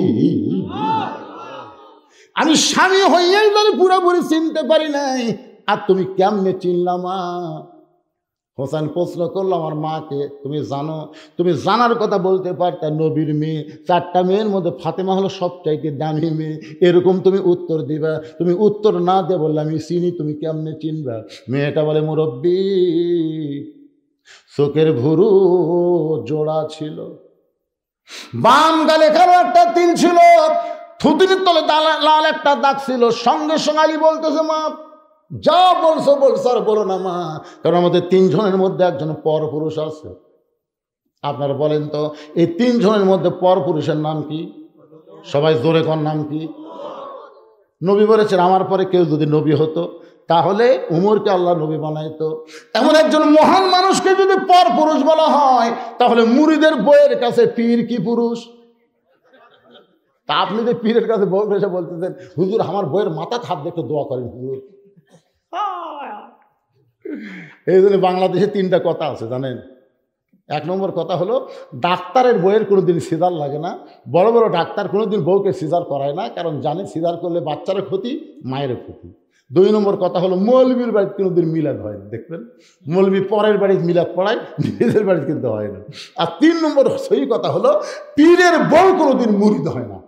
আমি স্বামী হইয়াই তাহলে পুরোপুরি চিনতে পারি নাই, আর তুমি কেমনে চিনলাম? হোসেন প্রশ্ন করলো আমার মাকে, তুমি জানো? তুমি জানার কথা বলতে পারতে, নবীর মেয়ে, 4টা মেয়ের মধ্যে ফাতেমা হলো সবচাইতে দামি মেয়ে, এরকম তুমি উত্তর দিবা। তুমি উত্তর না দিয়ে বললে আমি চিনি, তুমি কেমনে চিনবা? মেয়েটা বলে, মুরব্বী, চোখের ভুরু জোড়া ছিল, বাম গালে কালো একটা তিল ছিল, থুতুনির তলে লাল একটা দাগ ছিল। সঙ্গে সঙ্গে আলী বলতেছে, মা যা বলছো আর বলো না মা, কারণ আমাদের 3 জনের মধ্যে একজন পর পুরুষ আছে। আপনারা বলেন তো, এই 3 জনের মধ্যে পর পুরুষের নাম কি? সবাই জোরে কোন নাম কি? নবী বলেছেন, আমার পরে কেউ যদি নবী হতো তাহলে উমরকে আল্লাহ নবী বানাইতো। এমন একজন মহান মানুষকে যদি পর পুরুষ বলা হয়, তাহলে মুরিদের বইয়ের কাছে পীর কি পুরুষ? তা আপনি যে পীরের কাছে বই এসে বলতেছেন, হুজুর আমার বইয়ের মাথা খাপ দেখে দোয়া করেন হুজুর। এই জন্য বাংলাদেশে 3টা কথা আছে জানেন। 1 নম্বর কথা হলো, ডাক্তারের বইয়ের কোনোদিন সিজার লাগে না। বড় বড় ডাক্তার কোনোদিন বউকে সিজার করায় না, কারণ জানে সিজার করলে বাচ্চারও ক্ষতি, মায়েরও ক্ষতি। 2 নম্বর কথা হলো, মৌলবীর বাড়িতে কোনোদিন মিলাদ হয় না। দেখবেন মৌলবী পরের বাড়িতে মিলাদ পড়ায়, নিজেদের বাড়িতে কিন্তু হয় না। আর 3 নম্বর সহি কথা হলো, পীরের বউ কোনোদিন মুরিদ হয় না,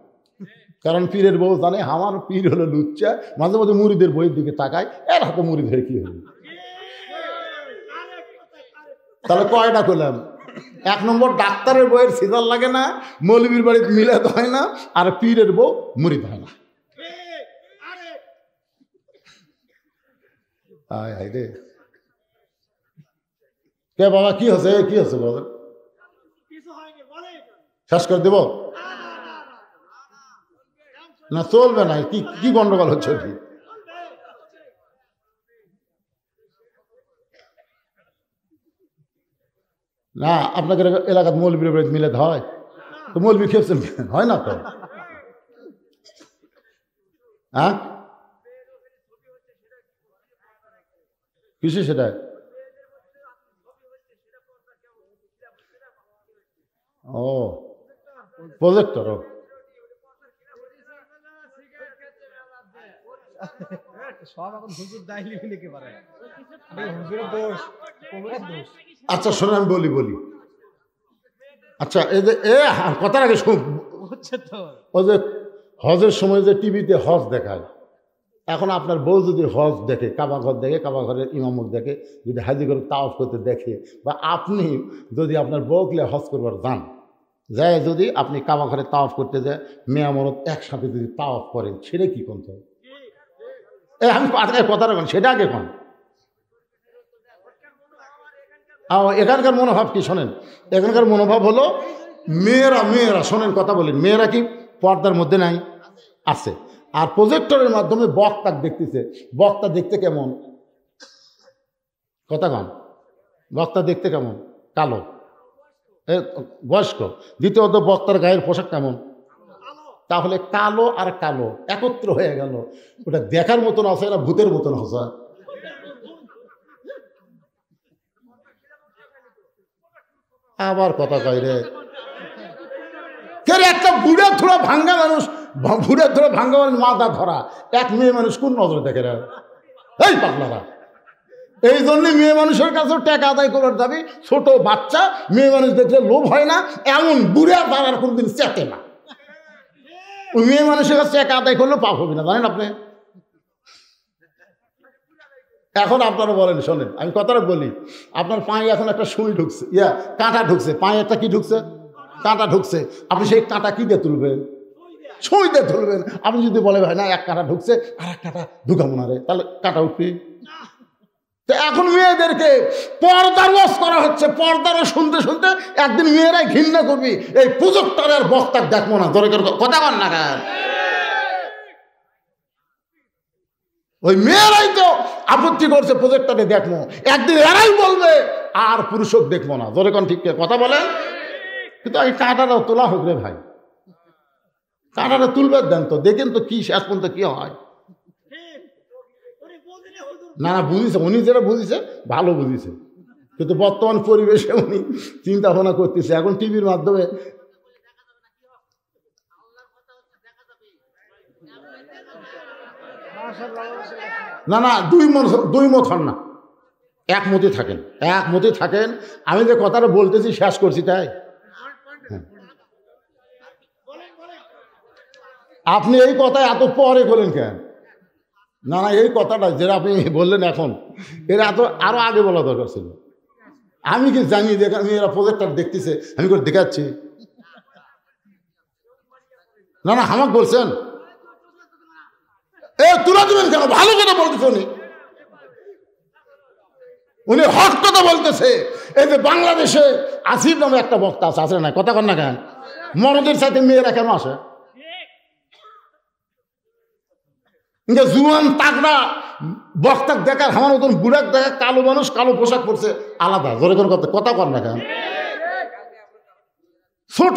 কারণ পীরের বউ জানে আমার পীর হলো লুচ্চা, মাঝে মাঝে মুরিদের বইয়ের দিকে তাকায়, এর হাতে মুরিদ হয়ে কি হলো? তাহলে কয়টা করলাম? 1 নম্বর, ডাক্তারের বইয়ের সিজার লাগে না, মৌলবীর বাড়িতে মিলাদ হয় না, আর পীরের বউ মুরিদ হয় না। আয় হায় রে, কে বাবা কি হচ্ছে? কি হচ্ছে বাবা? শেষ করে দেব না? চলবে না? কি গন্ডগোল হচ্ছে? কি না আপনাদের এলাকার মৌলবীর বাড়িতে মিলাদ হয়? তো মৌলবী খেয়েছেন হয় না তো? হ্যাঁ, কিসে সেটা? ও প্রজেক্টর। আচ্ছা শোনেন, আমি বলি। আচ্ছা এই যে কথার আগে শুন, ওই যে হজের সময় যে টিভিতে হজ দেখায়, এখন আপনার বউ যদি হজ দেখে, কাবা ঘর দেখে, কাবা ঘরের ইমামত দেখে, যদি হাজি করে তাওয়াফ করতে দেখে, বা আপনি যদি আপনার বউকে হজ করবার যান, যায় যদি আপনি কাবা ঘরে তাওয়াফ করতে যায়, মেয়া মরদ একসাথে যদি তাওয়াফ করেন, সেটা কি কোন? আমি কথা রাখুন, সেটা আগে কোন? এখানকার মনোভাব কি শোনেন? এখানকার মনোভাব হলো, মেয়েরা শোনেন কথা বলেন, মেয়েরা কি পর্দার মধ্যে নাই? আছে। আর প্রজেক্টরের মাধ্যমে বক্তা দেখতেছে। বক্তা দেখতে কেমন? কথা কন, বক্তা দেখতে কেমন? কালো, বয়স্ক। দ্বিতীয়ত বক্তার গায়ের পোশাক কেমন? তাহলে কালো আর কালো একত্র হয়ে গেল, ওটা দেখার মতন আছে না ভূতের মতন হসা? আবার কথা কয় রে একটা বুড়া থোড়া ভাঙ্গা মানুষ, বুড়া থোড়া ভাঙ্গা মানুষ মাথা ধরা, এক মেয়ে মানুষ কোন নজরে দেখে রে? এই পাগলারা, এই জন্য মেয়ে মানুষের কাছে টাকা আদায় করার দাবি। ছোট বাচ্চা মেয়ে মানুষ দেখলে লোভ হয় না, এমন বুড়া তার আর কোনদিন চেতে না। ওই মেয়ে মানুষের কাছে টাকা আদায় করলেও পাপ হবে না, জানেন আপনি? এখন আপনারা বলেন, শোনেন আমি কথাটা বলি, আপনার পায়ে এখন একটা সুই ঢুকছে, কাঁটা ঢুকছে, পায়ে একটা কি ঢুকছে? কাঁটা ঢুকছে। আপনি সেই কাঁটা কি দিয়ে তুলবেন? সুই দিয়ে তুলবেন। আপনি যদি বলে ভাই না এক কাঁটা ঢুকছে আর এক কাঁটা ঢুকাবো না রে, তাহলে কাঁটা উঠবে। তো এখন মেয়েদেরকে পর্দার ওয়াজ করা হচ্ছে, পর্দারও শুনতে শুনতে একদিন মেয়েরাই ঘৃণা করবি, এই প্রজেক্টরের বক্তার দেখবো না, ধরে কথা বল না কেন? ওই মেয়েরাই তো আপত্তি করছে প্রজেক্টরে দেখবো, একদিন এরাই বলবে আর পুরুষক দেখবো না, ধরে কোন ঠিক কথা বলেন? কিন্তু এই কাঁটাটাও তোলা হোক রে ভাই, কাঁটাটা তুলবে দেন তো, দেখেন তো কি শেষ পর্যন্ত কি হয়। না না বুঝিছে, উনি যেটা বুঝিছে ভালো বুঝিছে, কিন্তু বর্তমান পরিবেশে উনি চিন্তা ভাবনা করতেছে। এখন টিভির মাধ্যমে না না দুই মত হন না, একমতে থাকেন, একমতে থাকেন। আমি যে কথাটা বলতেছি শেষ করছি তাই। আপনি এই কথা এত পরে বলেন কেন? না না এই কথাটা যেটা আপনি বললেন এখন, এরা এত আরো আগে বলা দরকার ছিল। আমি কি জানি যে আমি এরা প্রজেক্টর দেখতেছে, আমি করে দেখাচ্ছি। না না আমাকে বলছেন এ তুলে দিবেন কেন? ভালো কথা বলতেছে উনি, উনি হক কথা বলতেছে। এই যে বাংলাদেশে আসিফ নামে একটা বক্তা আছে, আসে না? কথা কন না কেন? মরদের সাথে মেয়েরা কেন আসে? জুয়ান তাগড়া বক্তা দেখার আমার মতন বুড়াক দেখা কালো মানুষ কালো পোশাক পরছে আলাদা, ধরে কোন কথা কন না কেন? ছোট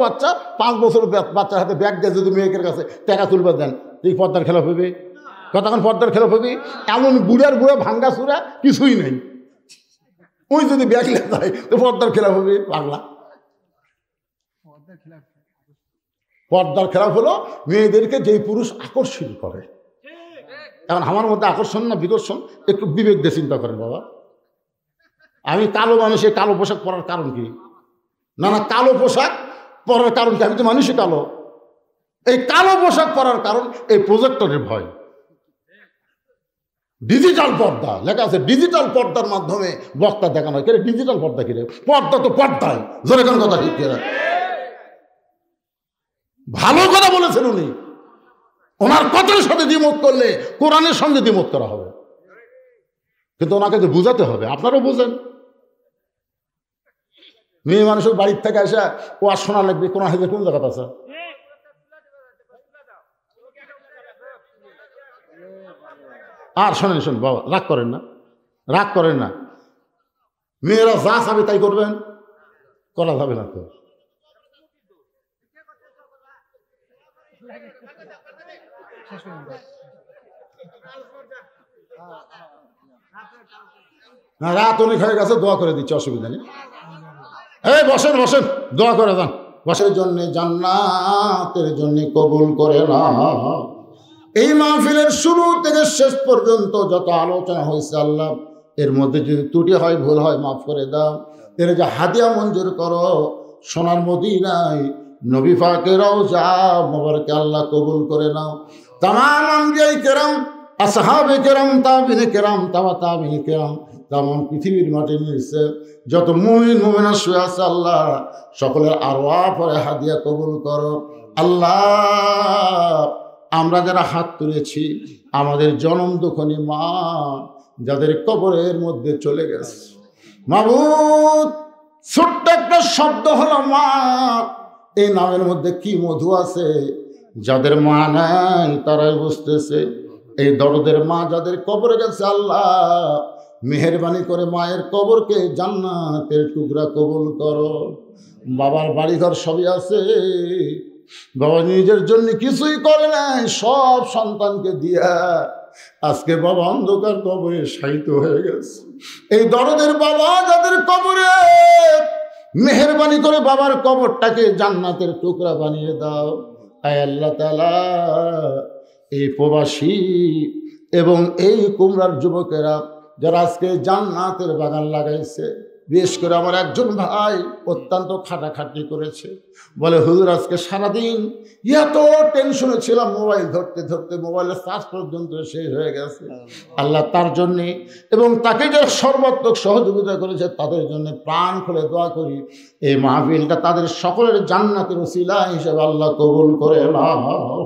বাচ্চা 5 বছর বাচ্চার হাতে ব্যাগ দিয়ে যদি মেয়েকের কাছে টাকা তুলবে দেন, এই পর্দার খেলা হবে? কতক্ষণ পর্দার খেলা হবে? এমন বুড়া ভাঙ্গা চূড়া কিছুই নেই, ওই যদি ব্যাগ লে যায় তো পর্দার খেলা হবে। পাগলা, পর্দার খেলা হলো মেয়েদেরকে যেই পুরুষ আকর্ষণ করে। এখন আমার মধ্যে আকর্ষণ না বিকর্ষণ, একটু বিবেক দিয়ে চিন্তা করেন বাবা। আমি কালো মানুষের কালো পোশাক পরার কারণ কি? না না কালো পোশাক পরার কারণ কি? আমি তো মানুষই কালো। এই কালো পোশাক পরার কারণ এই প্রজেক্টরের ভয়। ডিজিটাল পর্দা লেখা আছে, ডিজিটাল পর্দার মাধ্যমে বক্তা দেখানো হয়। ডিজিটাল পর্দা কিরে? পর্দা তো পর্দায়, জোরে কোন কথা ঠিক কিনা? ভালো কথা বলেছেন উনি, ওনার কথার সাথে দ্বিমত করলে কোরআনের সঙ্গে দ্বিমত করা হবে, কিন্তু ওনাকে তো বুঝাতে হবে। আপনারাও বুঝেন, মেয়ে মানুষের বাড়ির থেকে আসা ও আর শোনা লাগবে কোন হাজার কোন জায়গাতে আছে। আর শোনেন বাবা, রাগ করেন না, মেয়েরা যা চাবে তাই করবেন, করা যাবে না তো। রাত অনেক হয়ে গেছে, দোয়া করে দিচ্ছে, অসুবিধা নেই। এই বসেন দোয়া করে যান। বসের জন্য জান্নাতের জন্য কবুল করে না। এই মাহফিলের শুরু থেকে শেষ পর্যন্ত যত আলোচনা হয়েছে আল্লাহ, এর মধ্যে যদি ত্রুটি হয় ভুল হয় মাফ করে দাও। এর যে হাদিয়া মঞ্জুর করো, সোনার মদিনায় নবী পাকের রওজা মোবারকে আল্লাহ কবুল করে নাও। তামাম আম্বিয়ায়ে কেরাম, আসহাবে কেরাম, তাবিঈনে কেরাম, তাবিঈনে কেরাম, তামাম পৃথিবীর মাটির নিচে যত মুমিন মুমিনা শুয়ে আছে আল্লাহ, সকলের আরওয়াহ পরে হাদিয়া কবুল করো আল্লাহ। আমরা যারা হাত তুলেছি, আমাদের জনম দুঃখনী মা যাদের কবরের মধ্যে চলে গেছে, মাবুদ ছোট্ট একটা শব্দ হলো মা, এই নামের মধ্যে কি মধু আছে। যাদের মা নাই তারাই বুঝতেছে। এই দরদের মা যাদের কবরে গেছে আল্লাহ, মেহেরবানি করে মায়ের কবরকে জান্নাতের টুকরা কবুল করো। বাবার বাড়িঘর সবই আছে, বাবা নিজের জন্য কিছুই করে নাই, সব সন্তানকে দিয়া আজকে বাবা অন্ধকার কবরে শায়িত হয়ে গেছে। এই দরদের বাবা যাদের কবরে মেহেরবানি করে বাবার কবরটাকে জান্নাতের টুকরা বানিয়ে দাও। আয় আল্লাহ তাআলা, এই প্রবাসী এবং এই কুমড়ার যুবকেরা যারা আজকে জান্নাতের বাগান লাগাইছে, বিশেষ করে আমার একজন ভাই অত্যন্ত খাটাখাটি করেছে, বলে হুজুর আজকে সারাদিন এত টেনশনে ছিলাম, মোবাইল ধরতে ধরতে মোবাইলের চার্জ পর্যন্ত শেষ হয়ে গেছে। আল্লাহ তার জন্যে এবং তাকে যারা সর্বাত্মক সহযোগিতা করেছে তাদের জন্য প্রাণ খুলে দোয়া করি, এই মাহফিলটা তাদের সকলের জান্নাতের ওসিলা হিসেবে আল্লাহ কবুল করে নাও।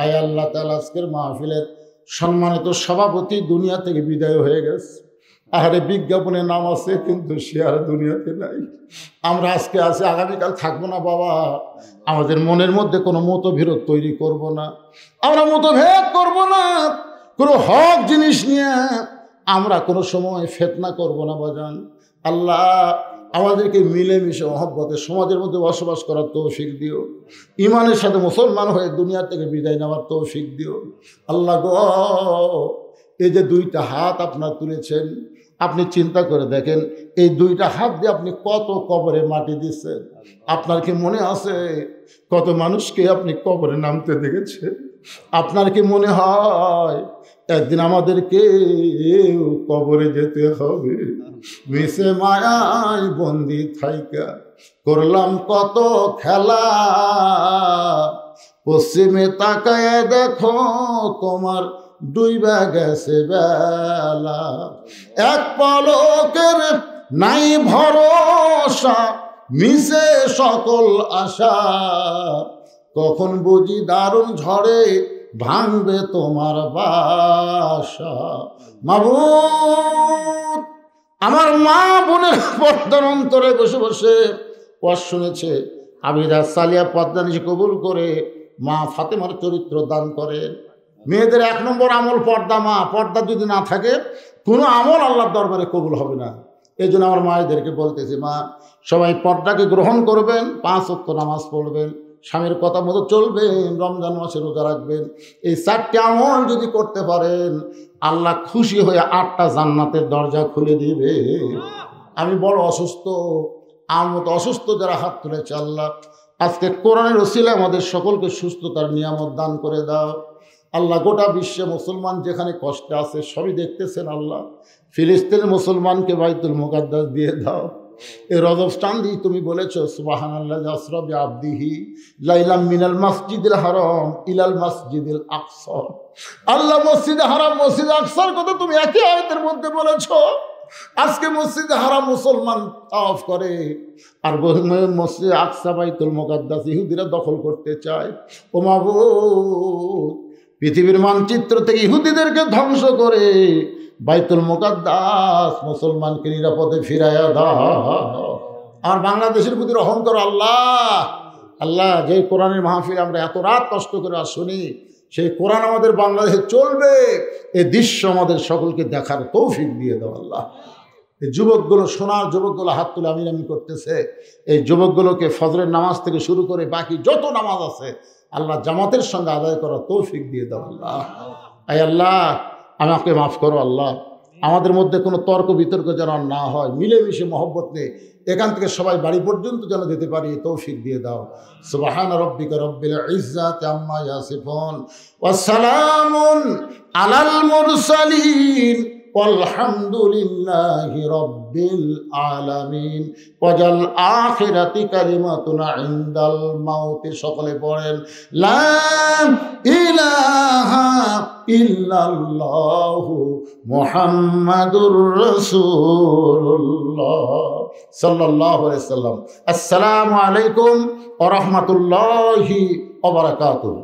আয় আল্লাহ তাআলা, আজকের মাহফিলের সম্মানিত সভাপতি দুনিয়া থেকে বিদায় হয়ে গেছে। আহারে বিজ্ঞাপনে নাম আছে কিন্তু সে আর দুনিয়াতে নাই। আমরা আজকে আছি, আগামীকাল থাকবো না বাবা। আমাদের মনের মধ্যে কোনো মতবিরোধ তৈরি করব না, আমরা মতভেদ করব না, কোনো হক জিনিস নিয়ে আমরা কোনো সময় ফিতনা করব না বাজান। আল্লাহ আমাদেরকে মিলেমিশে মহব্বতে সমাজের মধ্যে বসবাস করার তৌফিক দিও, ইমানের সাথে মুসলমান হয়ে দুনিয়া থেকে বিদায় নেওয়ার তৌফিক দিও। আল্লাহ গো, এই যে দুইটা হাত আপনার তুলেছেন, আপনি চিন্তা করে দেখেন, এই দুইটা হাত দিয়ে আপনি কত কবরে মাটি দিচ্ছেন। আপনার কি মনে আছে কত মানুষকে আপনি কবরে নামতে দেখেছেন? আপনার কি মনে হয় একদিন আমাদেরকে কবরে যেতে হবে? মিশে মায়ায় বন্দি থাইকা করলাম কত খেলা, পশ্চিমে তাকায় দেখো তোমার ডুইবা গেছে বেলা, এক পলকের নাই ভরসা, মিশে সকল আশা, কখন বুঝি দারুণ ঝড়ে ভাঙবে তোমার বাসা। মাবুদ, আমার মা বোনের পর্দার অন্তরে বসে বসে ওয়াজ শুনেছে, আবিদা সালিয়া পর্দা নিশে কবুল করে মা ফাতেমার চরিত্র দান করেন। মেয়েদের 1 নম্বর আমল পর্দা। মা পর্দা যদি না থাকে কোনো আমল আল্লাহর দরবারে কবুল হবে না। এই জন্য আমার মায়েদেরকে বলতেছি, মা সবাই পর্দাকে গ্রহণ করবেন, 5 ওয়াক্ত নামাজ পড়বেন, স্বামীর কথা মতো চলবেন, রমজান মাসে রোজা রাখবেন। এই 4টি আমল যদি করতে পারেন আল্লাহ খুশি হয়ে 8টা জান্নাতের দরজা খুলে দিবে। আমি বড় অসুস্থ, আমার মতো অসুস্থ যারা হাত তুলেছে, আল্লাহ আজকে কোরআনের ওসিলায় আমাদের সকলকে সুস্থতার নিয়ামত দান করে দাও। আল্লাহ গোটা বিশ্বে মুসলমান যেখানে কষ্টে আছে সবই দেখতেছেন। আল্লাহ ফিলিস্তিনের মুসলমানকে বাইতুল মুকাদ্দাস দিয়ে দাও। এই রজব চাঁদি তুমি বলেছো সুবহানাল্লাযী আসরা বিআবদিহি লাইলাম মিনাল মাসজিদিল হারাম ইলাল মাসজিদিল আকসা। আল্লাহ মসজিদে হারাম মসজিদে আকসার কথা তুমি একই আয়াতের মধ্যে বলেছো। আজকে মসজিদে হারাম মুসলমান তাওয়াফ করে, আর মসজিদে আকসা বাইতুল মুকাদ্দাস ইহুদিরা দখল করতে চায়। ও মাবুদ, পৃথিবীর মানচিত্র থেকে ইহুদিদেরকে ধ্বংস করে বাইতুল মুকাদ্দাস মুসলমানকে নিরাপদে ফিরাইয়া দাও। আর বাংলাদেশের প্রতি রহম করো আল্লাহ। আল্লাহ, যে কোরআনের মাহফিল আমরা এত রাত কষ্ট করে আর শুনি, সেই কোরআন আমাদের বাংলাদেশে চলবে, এই দৃশ্য আমাদের সকলকে দেখার তৌফিক দিয়ে দাও আল্লাহ। এই যুবকগুলো, সোনার যুবকগুলো হাত তুলে আমিন আমিন করতেছে, এই যুবকগুলোকে ফজরের নামাজ থেকে শুরু করে বাকি যত নামাজ আছে আল্লাহ জামাতের সঙ্গে আদায় করার তৌফিক দিয়ে দাও আল্লাহ। আয় আল্লাহ, আমাকে মাফ করো আল্লাহ। আমাদের মধ্যে কোনো তর্ক বিতর্ক যেন না হয়, মিলেমিশে মহব্বত নেই এখান থেকে সবাই বাড়ি পর্যন্ত যেন যেতে পারি, তৌফিক দিয়ে দাও। সুবহানা রাব্বিকা রাব্বিল ইজ্জাতি আম্মা ইয়াসিফুন ওয়া সালামুন আলাল মুরসালিন walhamdulillahi rabbil alamin wajal akhirati kalimatuna indal mauti সকলে পড়েন লা ইলাহা ইল্লাল্লাহু মুহাম্মাদুর রাসূলুল্লাহ সাল্লাল্লাহু আলাইহি ওয়াসাল্লাম। আসসালামু আলাইকুম ওয়া রাহমাতুল্লাহি ওয়া বারাকাতুহু।